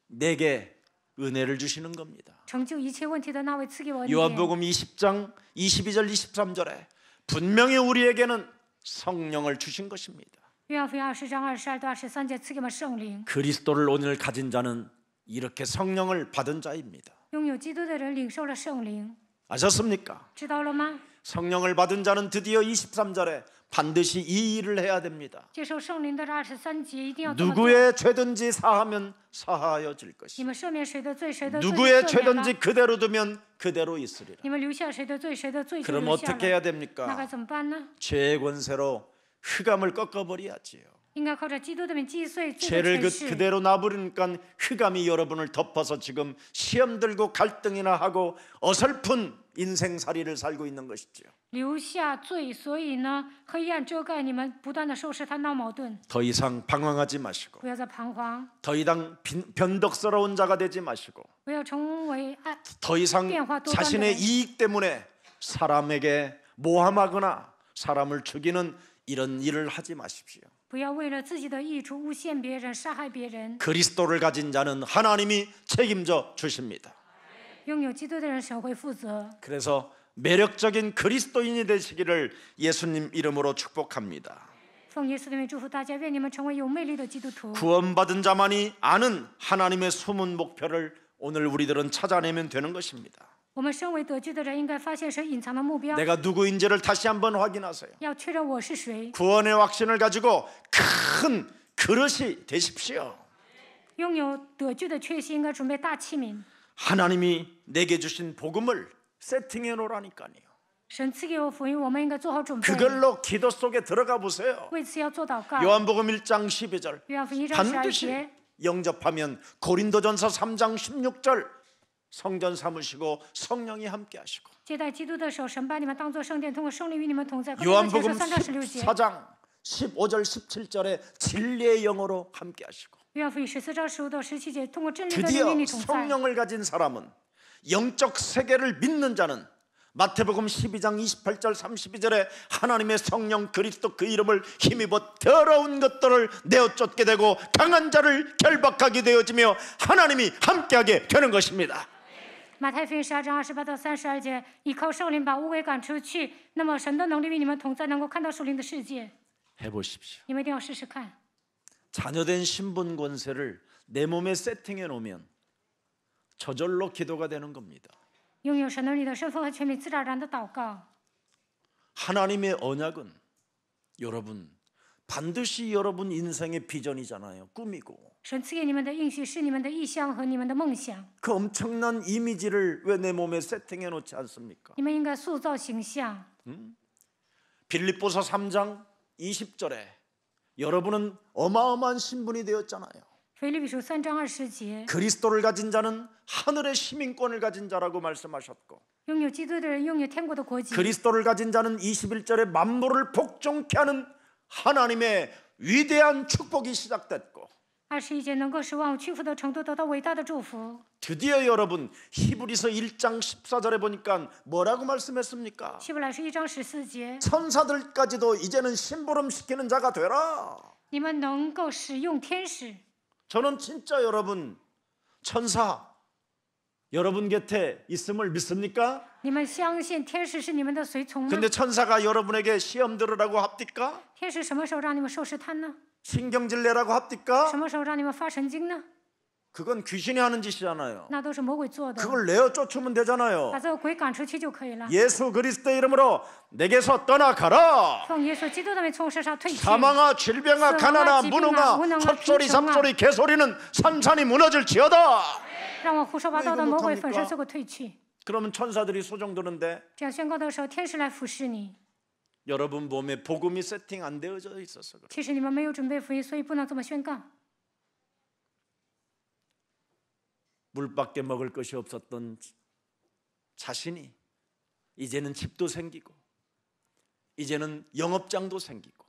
내게 은혜를 주시는 겁니다. 成就一切问题的那位赐给我恩典。 요한복음 20장 22절 23절에 분명히 우리에게는 성령을 주신 것입니다. 约翰福音20章22到23节赐给我们圣灵。 그리스도를 오늘 가진 자는 이렇게 성령을 받은 자입니다. 拥有基督的人领受了圣灵， 아셨습니까? 知道了吗？ 성령을 받은 자는 드디어 23절에 반드시 이 일을 해야 됩니다. 接受圣灵的23节一定要这么做。 누구의 죄든지 사하면 사하여질 你 것이요 们赦免谁的罪，谁的罪就 누구의 赦免了。 죄든지 그대로 두면 그대로 있으리라. 你们留下谁的罪，谁的罪就 그럼 留下 어떻게 了。 해야 那该 됩니까? 怎么办呢？ 죄의 권세로 흑암을 꺾어버려야지요. 应该靠着基督的名击碎罪的 죄를 权势。 그대로 놔버리니까 흑암이 여러분을 덮어서 지금 시험 들고 갈등이나 하고 어설픈 인생살이를 살고 있는 것이죠. 留下罪，所以呢，黑暗遮盖你们，不断的受试探闹矛盾， 더 이상 방황하지 마시고 不要再彷徨， 더 이상 변덕스러운 자가 되지 마시고 不要成为爱 더 이상 변화 또 자신의 다른 이익 때문에 사람에게 모함하거나 사람을 죽이는 이런 일을 하지 마십시오. 不要为了自己的益处诬陷别人、杀害别人。 그리스도를 가진 자는 하나님이 책임져 주십니다. 拥有基督的人，神会负责。 그래서 매력적인 그리스도인이 되시기를 예수님 이름으로 축복합니다. 奉耶稣的名祝福大家，愿你们成为有魅力的基督徒。 구원받은 자만이 아는 하나님의 숨은 목표를 오늘 우리들은 찾아내면 되는 것입니다. 我们身为得救的人，应该发现神隐藏的目标， 내가 누구인지를 다시 한번 확인하세요. 要确认我是谁。 구원의 확신을 가지고 큰 그릇이 되십시오. 拥有得救的确信，应该准备大器皿。 하나님이 내게 주신 복음을 세팅해 놓으라니까요. 神赐给我福音，我们应该做好准备。 그걸로 기도 속에 들어가 보세요. 为此要做祷告。 요한복음 1장 12절 约翰福音1章12 반드시 节， 영접하면 고린도전서 3장 16절 성전 삼으시고 성령이 함께 하시고 接待基督的时候，神把你们当作圣殿，通过圣灵与你们同在。哥林多前书 요한복음 3章16节， 14장 15절 17절에 진리의 영어로 함께 하시고 约翰福音14章15到17节，通过真理的灵 드디어 与你同在。 성령을 가진 사람은 영적 세계를 믿는 자는 마태복음 12장 28절 32절에 하나님의 성령 그리스도 그 이름을 힘입어 더러운 것들을 내어쫓게 되고 강한 자를 결박하게 되어지며 하나님이 함께하게 되는 것입니다. 马太福音12章28到32节，依靠圣灵把污鬼赶出去，那么神的能力与你们同在，能够看到属灵的世界。 해보십시오. 你们一定要试试看。 자녀된 신분 권세를 내 몸에 세팅해 놓으면 저절로 기도가 되는 겁니다. 拥有神能力的身份和权柄，自然而然的祷告。 하나님의 언약은 여러분 반드시 여러분 인생의 비전이잖아요. 꿈이고. 神赐给你们的应许是你们的意向和你们的梦想， 그 엄청난 이미지를 왜 내 몸에 세팅해 놓지 않습니까? 你们应该塑造形象。 빌립보서 3장 20절에 여러분은 어마어마한 신분이 되었잖아요. 腓立比书3章20节， 그리스도를 가진 자는 하늘의 시민권을 가진 자라고 말씀하셨고 拥有基督的人拥有天国的国籍。 그리스도를 가진 자는 21절에 만물을 복종케 하는 하나님의 위대한 축복이 시작됐고 21节能够使万物屈服的程度得到伟大的祝福。 드디어 여러분 히브리서 1장 14절에 보니까 뭐라고 말씀했습니까? 希伯来书1章14节， 천사들까지도 이제는 심부름시키는 자가 되라. 你们能够使用天使。 저는 진짜 여러분 천사 여러분 곁에 있음을 믿습니까? 你们相信天使是你们的随从吗？ 근데 천사가 여러분에게 시험 들으라고 합니까? 天使什么时候让你们受试探呢？ 신경질 내라고 합니까? 什么时候让你们发神经呢？ 그건 귀신이 하는 짓이잖아요. 那都是魔鬼做的， 그걸 내어 쫓으면 되잖아요. 把这个鬼赶出去就可以了。 예수 그리스도의 이름으로 내게서 떠나가라. 奉耶稣基督的名从我身上退去。 사망아 질병아 가난아 무능아 헛소리 삽소리 개소리는 산산이 무너질지어다. 让我胡说八道的魔鬼粉身碎骨退去。 그러면 천사들이 소정드는데 这样宣告的时候，天使来服侍你。 여러분 몸에 복음이 세팅 안 되어져 있어서 그래요. 其实你们没有准备福音，所以不能这么宣告。 물밖에 먹을 것이 없었던 자신이 이제는 집도 생기고 이제는 영업장도 생기고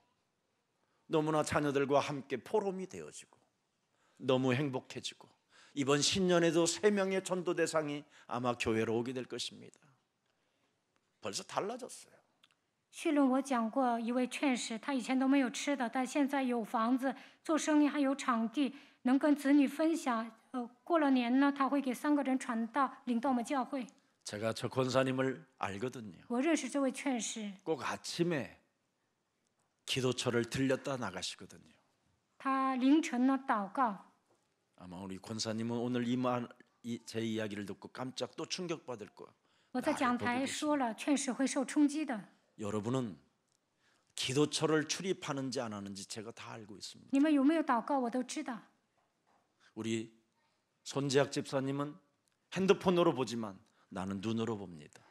너무나 자녀들과 함께 포럼이 되어지고 너무 행복해지고 이번 신년에도 3명의 전도 대상이 아마 교회로 오게 될 것입니다. 벌써 달라졌어요. 绪论我讲过一位劝使，他以前都没有吃的，但现在有房子、做生意，还有场地，能跟子女分享。过了年呢，他会给3个人传道，领到我们教会。 제가 저 권사님을 알거든요. 我认识这位劝使， 꼭 아침에 기도처를 들렸다 나가시거든요. 他凌晨呢祷告。 아마 우리 권사님은 오늘 제 이야기를 듣고 깜짝 또 충격받을 거예요. 我在讲台说了，劝使会受冲击的。 여러분은 기도처를 출입하는지 안 하는지 제가 다 알고 있습니다. 你们有没有祷告，我都知道。 우리 손재학 집사님은 핸드폰으로 보지만 나는 눈으로 봅니다.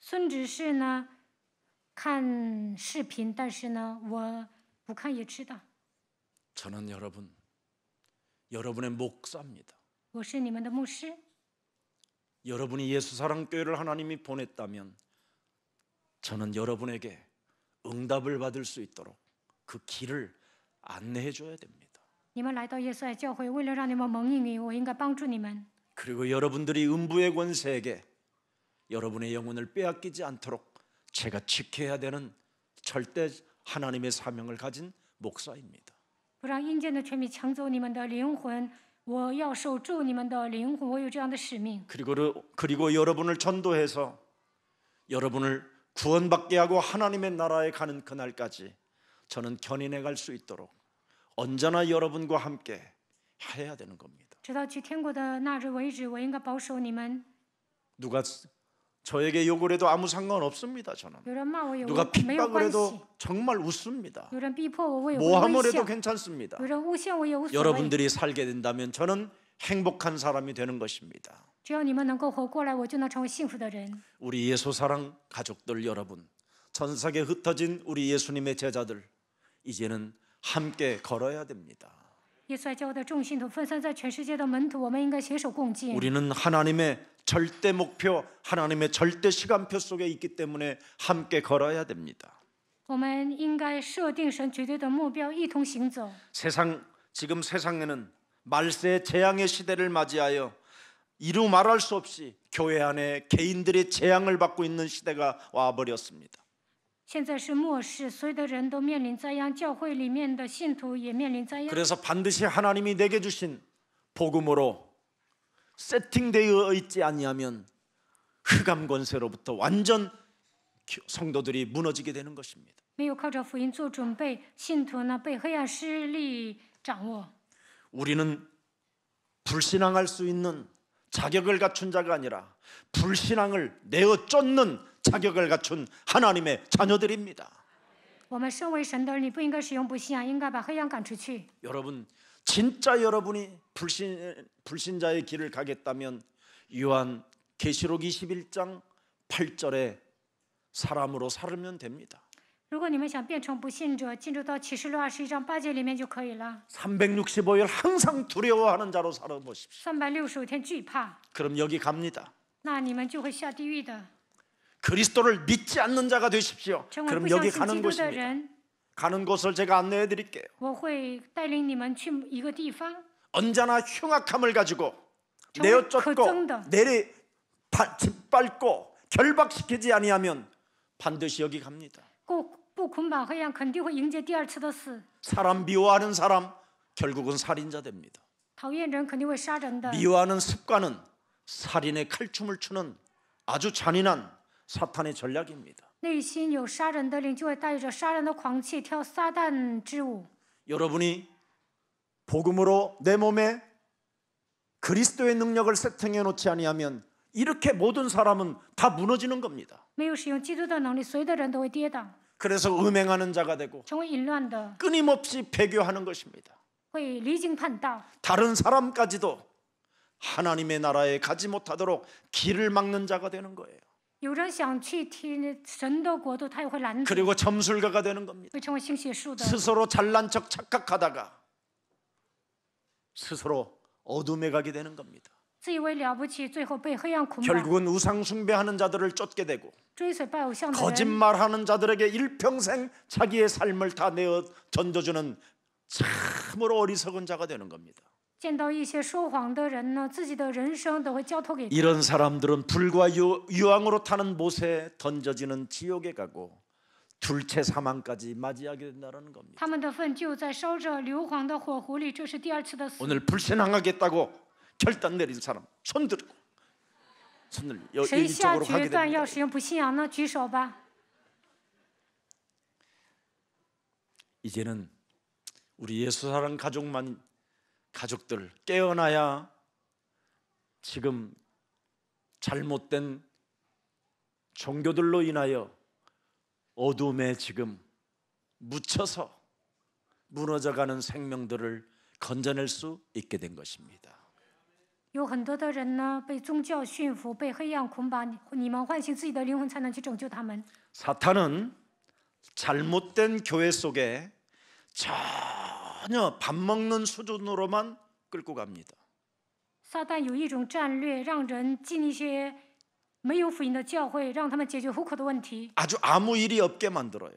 孙执事呢，看视频，但是呢，我不看也知道。 저는 여러분의 목사입니다. 我是你们的牧师。 여러분이 예수사랑교회를 하나님이 보냈다면 저는 여러분에게 응답을 받을 수 있도록 그 길을 안내해 줘야 됩니다. 你们来到耶稣爱教会，为了让你们蒙应允，我应该帮助你们。 그리고 여러분들이 음부의 권세에게 여러분의 영혼을 빼앗기지 않도록 제가 지켜야 되는 절대 하나님의 사명을 가진 목사입니다. 不让阴间的权柄抢走你们的灵魂，我要守住你们的灵魂，我有这样的使命。 그리고 여러분을 전도해서 여러분을 구원받게 하고 하나님의 나라에 가는 그날까지 저는 견인해 갈 수 있도록 언제나 여러분과 함께 해야 되는 겁니다. 直到去天国的那日为止，我应该保守你们。 누가 저에게 욕을 해도 아무 상관없습니다. 저는 有人骂我也 누가 没有 핍박을 关系， 해도 정말 웃습니다. 有人逼迫我，我也会 모함을 微 해도 笑； 괜찮습니다. 有人诬陷我也无所谓。 여러분들이 살게 된다면 저는 행복한 사람이 되는 것입니다. 只要你们能够活过来，我就能成为幸福的人。 우리 예수사랑 가족들 여러분, 전 세계에 흩어진 우리 예수님의 제자들, 이제는 함께 걸어야 됩니다. 耶稣爱教会的众信徒分散在全世界的门徒，我们应该携手共进。 우리는 하나님의 절대 목표, 하나님의 절대 시간표 속에 있기 때문에 함께 걸어야 됩니다. 我们应该设定神绝对的目标，一同行走。 지금 세상에는 말세의 재앙의 시대를 맞이하여 이루 말할 수 없이 교회 안에 개인들의 재앙을 받고 있는 시대가 와버렸습니다. 现在是末世，所有的人都面临灾殃，教会里面的信徒也面临灾殃。 그래서 반드시 하나님이 내게 주신 복음으로 세팅되어 있지 아니하면 흑암 권세로부터 완전 성도들이 무너지게 되는 것입니다. 没有靠着福音做准备，信徒呢被黑暗势力掌握。 우리는 불신앙할 수 있는 자격을 갖춘 자가 아니라 불신앙을 내어 쫓는 자격을 갖춘 하나님의 자녀들입니다. 我们身为神的儿女，不应该使用不信仰，应该把黑暗赶出去。 여러분, 진짜 여러분이 불신자의 길을 가겠다면 요한 계시록 21장 8절에 사람으로 살면 됩니다. 如果你们想变成不信者，进入到启示录21章8节里面就可以了。 365일 항상 두려워하는 자로 살아보십시오. 365天惧怕， 그럼 여기 갑니다. 那你们就会下地狱的。 그리스도를 믿지 않는 자가 되십시오. 成为 그럼 不相 여기 信 가는 基督的 곳입니다. 人， 가는 곳을 제가 안내해 드릴게요. 我会带领你们去一个地方， 언제나 흉악함을 가지고 정말 내어 쫓고 거정다. 짓밟고 결박시키지 아니하면 반드시 여기 갑니다. 不捆绑黑暗，肯定会迎接第二次的死。 사람 미워하는 사람 결국은 살인자 됩니다. 讨厌人肯定会杀人的。 미워하는 습관은 살인의 칼춤을 추는 아주 잔인한 사탄의 전략입니다. 内心有杀人的灵，就会带着杀人的狂气跳撒旦之舞。 여러분이 복음으로 내 몸에 그리스도의 능력을 세팅해 놓지 아니하면 이렇게 모든 사람은 다 무너지는 겁니다. 没有使用基督的能力，所有的人都会跌倒， 그래서 음행하는 자가 되고 成为淫乱的， 끊임없이 배교하는 것입니다. 会离经叛道。 다른 사람까지도 하나님의 나라에 가지 못하도록 길을 막는 자가 되는 거예요. 有人想去听神的国度，他也会拦阻， 그리고 점술가가 되는 겁니다. 会成为行邪术的。 스스로 잘난 척 착각하다가 스스로 어둠에 가게 되는 겁니다. 自以为了不起，最后被黑暗捆绑， 결국은 우상 숭배하는 자들을 쫓게 되고 追随拜偶像的人， 거짓말하는 자들에게 일평생 자기의 삶을 다 내어 던져주는 참으로 어리석은 자가 되는 겁니다. 见到一些说谎的人呢，自己的人生都会交托给他。 이런 사람들은 불과 유황으로 타는 못에 던져지는 지옥에 가고 둘째 사망까지 맞이하게 된다는 겁니다. 他们的粪就在烧着硫磺的火湖里，这是第二次的死。 오늘 불신앙하겠다고 결단 내린 사람 손 들고 손을 谁下 이쪽으로 决 가게 断 됩니다. 要使用不信仰呢？举手吧。 이제는 우리 예수사랑 가족들 깨어나야 지금 잘못된 종교들로 인하여 어둠에 지금 묻혀서 무너져가는 생명들을 건져낼 수 있게 된 것입니다. 有很多的人呢被宗教驯服，被黑暗捆绑，你们唤醒自己的灵魂，才能去拯救他们。 사탄은 잘못된 교회 속에 전혀 밥 먹는 수준으로만 끌고 갑니다. 撒旦有一种战略，让人进一些没有福音的教会，让他们解决糊口的问题， 아주 아무 일이 없게 만들어요.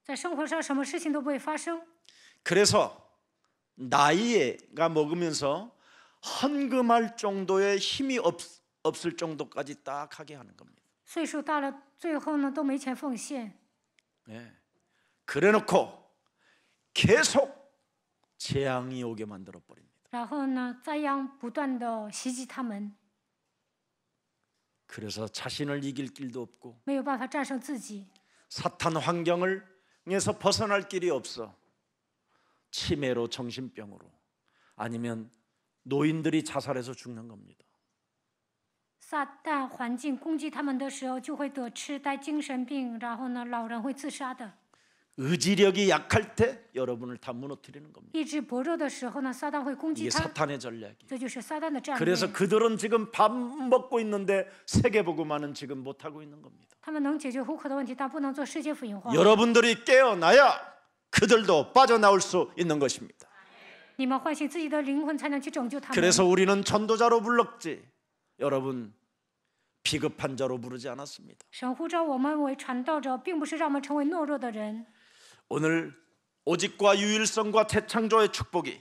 在生活上什么事情都不会发生。 그래서 나이가 먹으면서 헌금할 정도의 힘이 없을 정도까지 딱 하게 하는 겁니다. 岁数大了，最后呢都没钱奉献， 네. 그래놓고 계속 재앙이 오게 만들어 버립니다. 然后呢灾殃不断的袭击他们， 그래서 자신을 이길 길도 없고 没有办法战胜自己， 사탄 환경에서 벗어날 길이 없어. 치매로 정신병으로 아니면 노인들이 자살해서 죽는 겁니다. 撒旦环境攻击他们的时候，就会得痴呆、精神病，然后呢老人会自杀的。 의지력이 약할 때 여러분을 다 무너뜨리는 겁니다. 意志薄弱的时候呢，撒旦会攻击 이게 他， 사탄의 전략이. 这就是撒旦的战略。 그래서 그들은 지금 밥 먹고 있는데 세계복음화는 지금 못하고 있는 겁니다. 他们能解决糊口的问题，但不能做世界福音化。 여러분들이 깨어나야 그들도 빠져나올 수 있는 것입니다. 你们唤醒自己的灵魂，才能去拯救他们。 그래서 우리는 전도자로 불렀지. 여러분 비급한 자로 부르지 않았습니다. 神呼召我们为传道者，并不是让我们成为懦弱的人。 오늘 오직과 유일성과 재창조의 축복이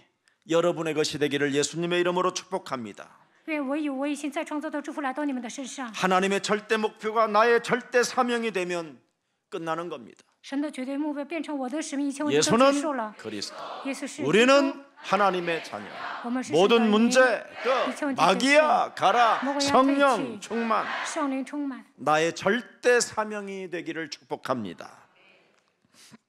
여러분의 것이 되기를 예수님의 이름으로 축복합니다. 愿唯有唯心再创造的祝福来到你们的身上。 하나님의 절대 목표가 나의 절대 사명이 되면 끝나는 겁니다. 神的绝对目标变成我的使命，一切问题都结束 예수는 了。 그리스도. 耶稣是基督， 우리는 하나님의 자녀. 我们是神的 모든 儿女 문제 一切问 끝. 题结束 마귀야 가라. 뭐가 성령 약해지. 충만. 圣灵充满。 나의 절대 사명이 되기를 축복합니다.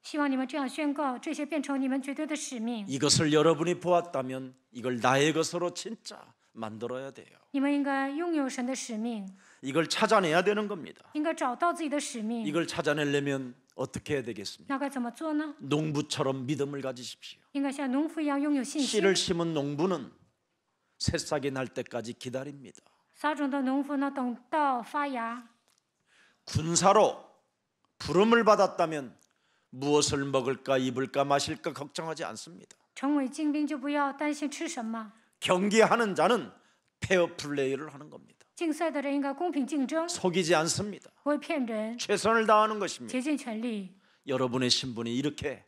希望你们这样宣告，这些变成你们绝对的使命。 이것을 여러분이 보았다면 이걸 나의 것으로 진짜 만들어야 돼요. 你们应该拥有神的使命， 이걸 찾아내야 되는 겁니다. 应该找到自己的使命。 이걸 찾아내려면 어떻게 해야 되겠습니까? 那该怎么做呢？ 농부처럼 믿음을 가지십시오. 应该像农夫一样拥有信心。 씨를 심은 농부는 새싹이 날 때까지 기다립니다. 撒种的农夫呢，等到发芽。 군사로 부름을 받았다면 무엇을 먹을까 입을까 마실까 걱정하지 않습니다. 成为精兵就不要担心吃什么。 경기하는 자는 페어플레이를 하는 겁니다. 竞赛的人应该公平竞争， 속이지 않습니다. 不会骗人， 최선을 다하는 것입니다. 竭尽全力。 여러분의 신분이 이렇게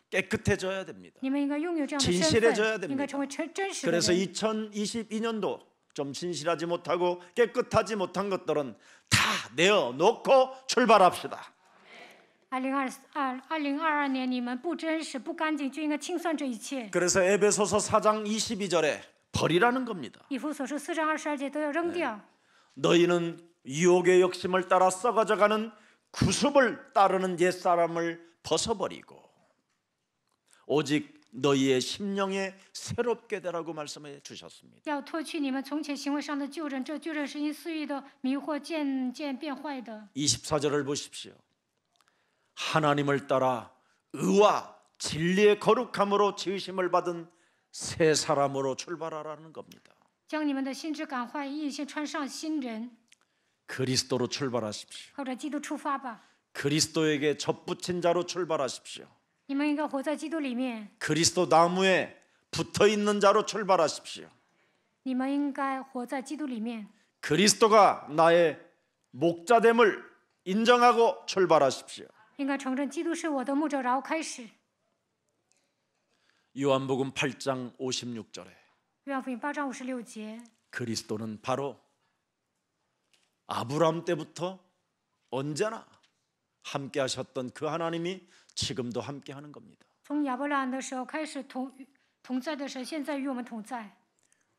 깨끗해져야 됩니다. 你们应该拥有这样的身 진실해져야 份， 됩니다. 应该成为真实的 그래서 人。 2022년도 좀 진실하지 못하고 깨끗하지 못한 것들은 다 내어놓고 출발합시다. 2022年，你们不真实、不干净，就应该清算这一切。 그래서 에베소서 4장 22절에 버리라는 겁니다. 以弗所书4章22节都要扔掉。 너희는 유혹의 욕심을 따라 썩어져가는 구습을 따르는 옛사람을 벗어버리고 오직 너희의 심령에 새롭게 되라고 말씀해 주셨습니다. 要脱去你们从前行为上的旧人，这旧人是因私欲的迷惑渐渐变坏的。 24절을 보십시오. 하나님을 따라 의와 진리의 거룩함으로 지으심을 받은 새 사람으로 출발하라는 겁니다. 将你们的心智感化，意先穿上新人， 그리스도로 출발하십시오. 靠着基督出发吧。 그리스도에게 접붙인 자로 출발하십시오. 你们应该活在基督里面， 그리스도 나무에 붙어 있는 자로 출발하십시오. 你们应该活在基督里面。 그리스도가 나의 목자됨을 인정하고 출발하십시오. 应该承认基督是我的牧者，然后开始。 요한복음 8장 56절에 约翰福音8章56节， 그리스도는 바로 아브라함 때부터 언제나 함께 하셨던 그 하나님이 지금도 함께 하는 겁니다. 从亚伯拉罕的时候开始同在的神，现在与我们同在。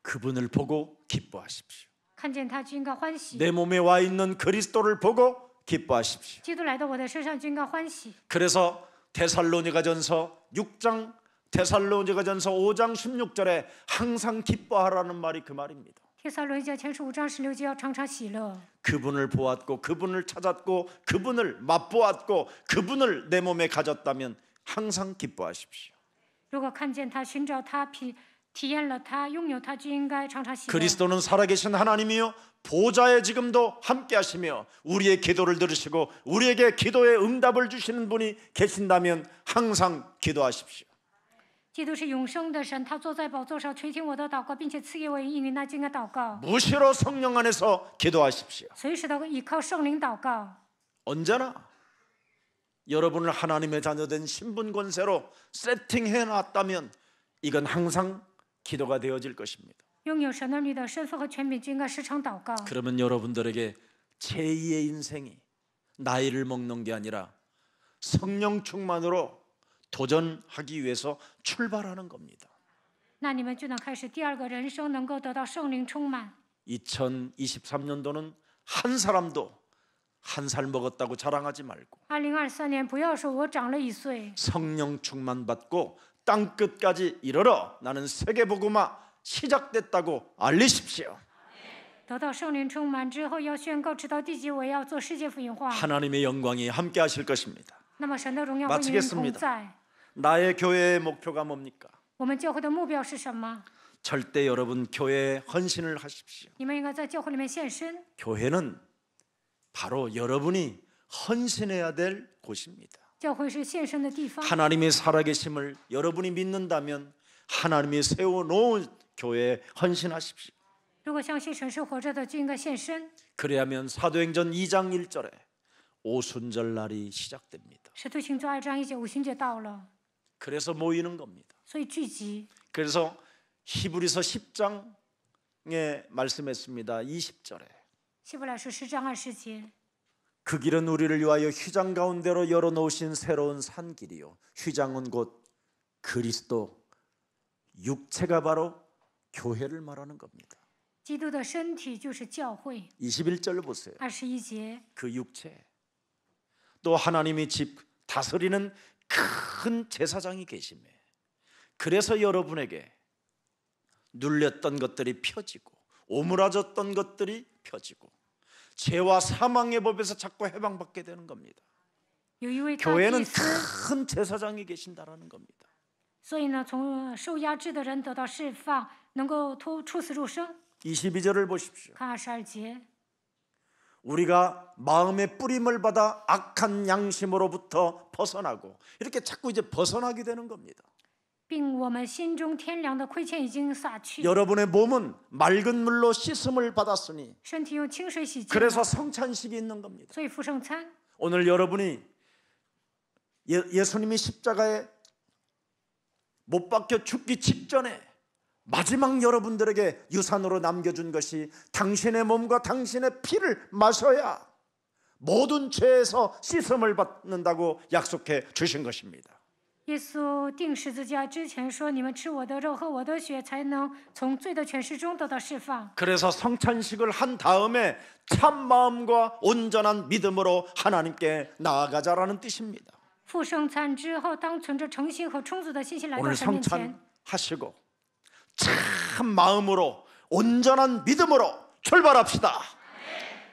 그분을 보고 기뻐하십시오. 看见他就应该欢喜， 내 몸에 와 있는 그리스도를 보고 기뻐하십시오. 基督来到我的身上就应该欢喜。 그래서 데살로니가전서 6장 데살로니가전서 5장 16절에 항상 기뻐하라는 말이 그 말입니다. 帖撒罗尼迦前书5章16节要常常喜乐。 그분을 보았고 그분을 찾았고 그분을 맛보았고 그분을 내 몸에 가졌다면 항상 기뻐하십시오. 如果看见他、寻找他、体验了他、拥有他，就应该常常喜乐。 그리스도는 살아계신 하나님이요 보좌에 지금도 함께하시며 우리의 기도를 들으시고 우리에게 기도의 응답을 주시는 분이 계신다면 항상 기도하십시오. 基督是永生的神，他坐在宝座上垂听我的祷告，并且赐给我应允，那就应该祷告。 무시로 성령 안에서 기도하십시오. 随时的依靠圣灵祷告。 언제나 여러분을 하나님의 자녀된 신분 권세로 세팅해 놨다면 이건 항상 기도가 되어질 것입니다. 拥有神儿女的身份和权柄，就应该时常祷告。 그러면 여러분들에게 제2의 인생이 나이를 먹는 게 아니라 성령 충만으로 도전하기 위해서 출발하는 겁니다. 那你们就能开始第二个人生，能够得到圣灵充满。 2023년도는 한 사람도 한 살 먹었다고 자랑하지 말고 2023年不要说我长了1岁， 성령 충만 받고 땅 끝까지 이르러 나는 세계 복음화 시작됐다고 알리십시오. 得到圣灵充满之后，要宣告直到地极，我要做世界福音化。 하나님의 영광이 함께 하실 것입니다. 那么神的荣耀会与你们同 마치겠습니다. 在。 나의 교회의 목표가 뭡니까? 我们教会的目标是什么？ 절대 여러분 교회에 헌신을 하십시오. 你们应该在教会里面献身。 교회는 바로 여러분이 헌신해야 될 곳입니다. 教会是献身的地方。 하나님의 살아계심을 여러분이 믿는다면 하나님이 세워놓은 교회에 헌신하십시오. 如果相信神是活着的，就应该献身。 그래야면 사도행전 2장 1절에 오순절 날이 시작됩니다. 使徒行传2章1节，五旬节到了， 그래서 모이는 겁니다. 所以聚集。 그래서 히브리서 10장에 말씀했습니다. 20절에 希伯来书10章20节， 그 길은 우리를 위하여 휘장 가운데로 열어놓으신 새로운 산길이요 휘장은 곧 그리스도 육체가 바로 교회를 말하는 겁니다. 基督的身体就是教会。 21절 보세요. 21节， 그 육체 또 하나님이 집 다스리는 큰 제사장이 계시매 그래서 여러분에게 눌렸던 것들이 펴지고 오므라졌던 것들이 펴지고 죄와 사망의 법에서 자꾸 해방받게 되는 겁니다. 有一位大祭 교회는 司， 큰 제사장이 계신다라는 겁니다. 所以呢，从受压制的人得到释放，能够出死入生。 22절을 보십시오. 看22节， 우리가 마음의 뿌림을 받아 악한 양심으로부터 벗어나고 이렇게 자꾸 이제 벗어나게 되는 겁니다. 并我们心中天良的亏欠已经洒去， 여러분의 몸은 맑은 물로 씻음을 받았으니 身体用清水洗净 그래서 了， 성찬식이 있는 겁니다. 所以复圣餐。 오늘 여러분이 예수님이 십자가에 못 박혀 죽기 직전에 마지막 여러분들에게 유산으로 남겨준 것이 당신의 몸과 당신의 피를 마셔야 모든 죄에서 씻음을 받는다고 약속해 주신 것입니다. 耶稣定十字架之前说：“你们吃我的肉，喝我的血，才能从罪的权势中得到释放。” 그래서 성찬식을 한 다음에 참 마음과 온전한 믿음으로 하나님께 나아가자라는 뜻입니다. 复圣餐之后，当存着诚心和充足的信心来到 오늘 神面前， 성찬하시고 참 마음으로 온전한 믿음으로 출발합시다.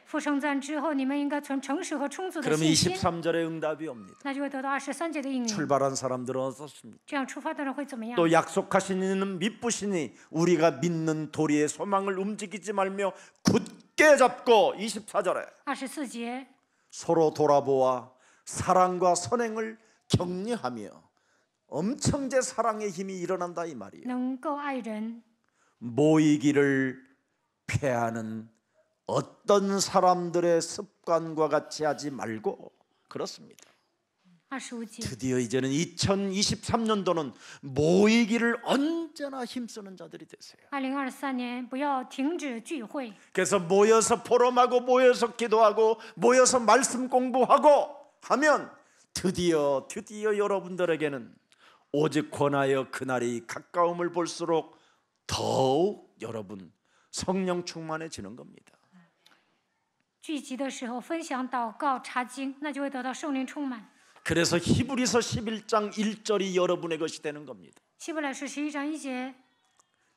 复圣餐之后，你们应该存诚实和充足的 그러면 信心， 23절의 응답이 옵니다. 那就会得到23节的应允。 출발한 사람들은 어떻습니까? 这样出发的人会怎么样？ 또 약속하신 이는 믿으시니 우리가 믿는 도리의 소망을 움직이지 말며 굳게 잡고 24절에 24节， 서로 돌아보아 사랑과 선행을 격려하며 엄청제 사랑의 힘이 일어난다 이 말이에요. 能够爱人， 모이기를 패하는 어떤 사람들의 습관과 같이 하지 말고 그렇습니다. 25节， 드디어 이제는 2023년도는 모이기를 언제나 힘쓰는 자들이 되세요. 2023年不要停止聚会， 그래서 모여서 포럼하고 모여서 기도하고 모여서 말씀 공부하고 하면 드디어 여러분들에게는 오직 권하여 그날이 가까움을 볼수록 더욱 여러분 성령 충만해지는 겁니다. 聚集的时候分享、祷告、查经，那就会得到圣灵充满。 그래서 히브리서 11장 1절이 여러분의 것이 되는 겁니다. 希伯来书11章1节，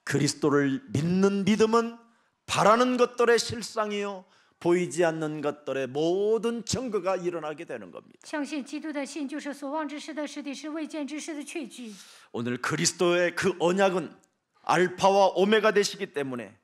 그리스도를 믿는 믿음은 바라는 것들의 실상이요 보이지 않는 것들의 모든 증거가 일어나게 되는 겁니다. 相信基督的信就是所望之事的实体，是未见之事的确据。 오늘 그리스도의 그 언약은 알파와 오메가 되시기 때문에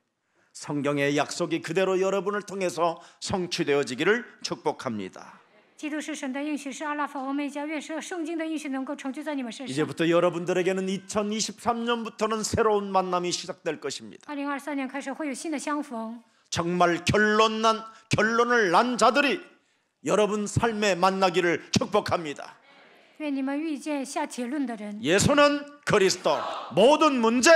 성경의 약속이 그대로 여러분을 통해서 성취되어지기를 축복합니다. 基督是神的应许，是阿拉法欧美加，愿是圣经的应许能够成就在你们身上。 이제부터 여러분들에게는 2023년부터는 새로운 만남이 시작될 것입니다. 2023年开始会有新的相逢， 정말 결론을 난 자들이 여러분 삶에 만나기를 축복합니다. 愿你们遇见下结论的人。 예수는 그리스도. 모든 문제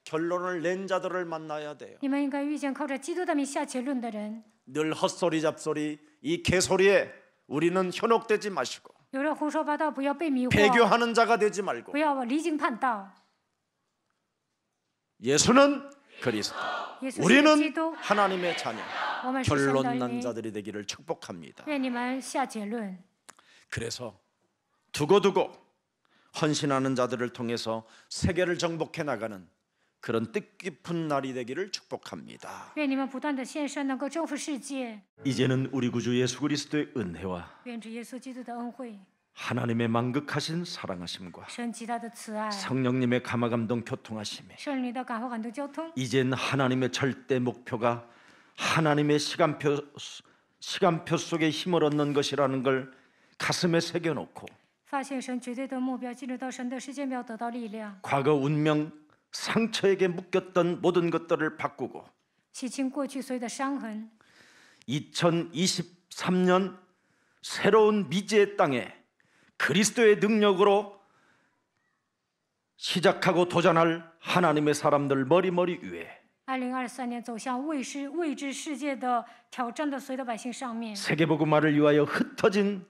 결론을 낸 자들을 만나야 돼요. 你们应该遇见靠着基督的名下结论的人。 늘 헛소리 잡소리 이 개소리에 우리는 현혹되지 마시고 有人胡说八道，不要被迷惑， 배교하는 자가 되지 말고 不要离经叛道。 예수는 그리스도. 耶稣是基 우리는 督， 하나님의 자녀. 我们是神的 결론 儿 난 女。 자들이 되기를 축복합니다. 愿你们下结论。 그래서 두고두고 헌신하는 자들을 통해서 세계를 정복해 나가는 그런 뜻깊은 날이 되기를 축복합니다. 愿你们不断的献身，能够征服世界。 이제는 우리 구주 예수 그리스도의 은혜와 愿主耶稣基督的恩惠、 하나님의 만극하신 사랑하심과 神极大的慈爱、 성령님의 감화감동 교통하심에 圣灵的感化感动交通， 이젠 하나님의 절대 목표가 하나님의 시간표 속에 힘을 얻는 것이라는 걸 가슴에 새겨놓고 发现神绝对的目标，进入到神的时间表，得到力量， 과거 운명 상처에게 묶였던 모든 것들을 바꾸고 洗清过去所有的伤痕。 2023년 새로운 미지의 땅에 그리스도의 능력으로 시작하고 도전할 하나님의 사람들 머리 위에 2023年走向未知世界的挑战的所有的百姓上面， 세계복음화를 위하여 흩어진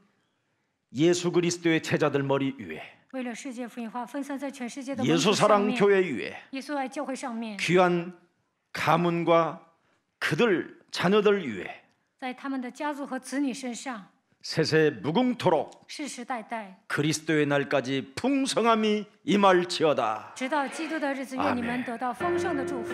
예수 그리스도의 제자들 머리 위에 为了世界福音化分散在全世界的 예수 上 사랑 面， 교회 위에 耶稣爱教会上面， 귀한 가문과 그들 자녀들 위에 在他们的家族和子女身上， 세세 무궁토록 世世代代， 그리스도의 날까지 풍성함이 임할지어다. 直到基督的日子，愿你们得到丰盛的祝福。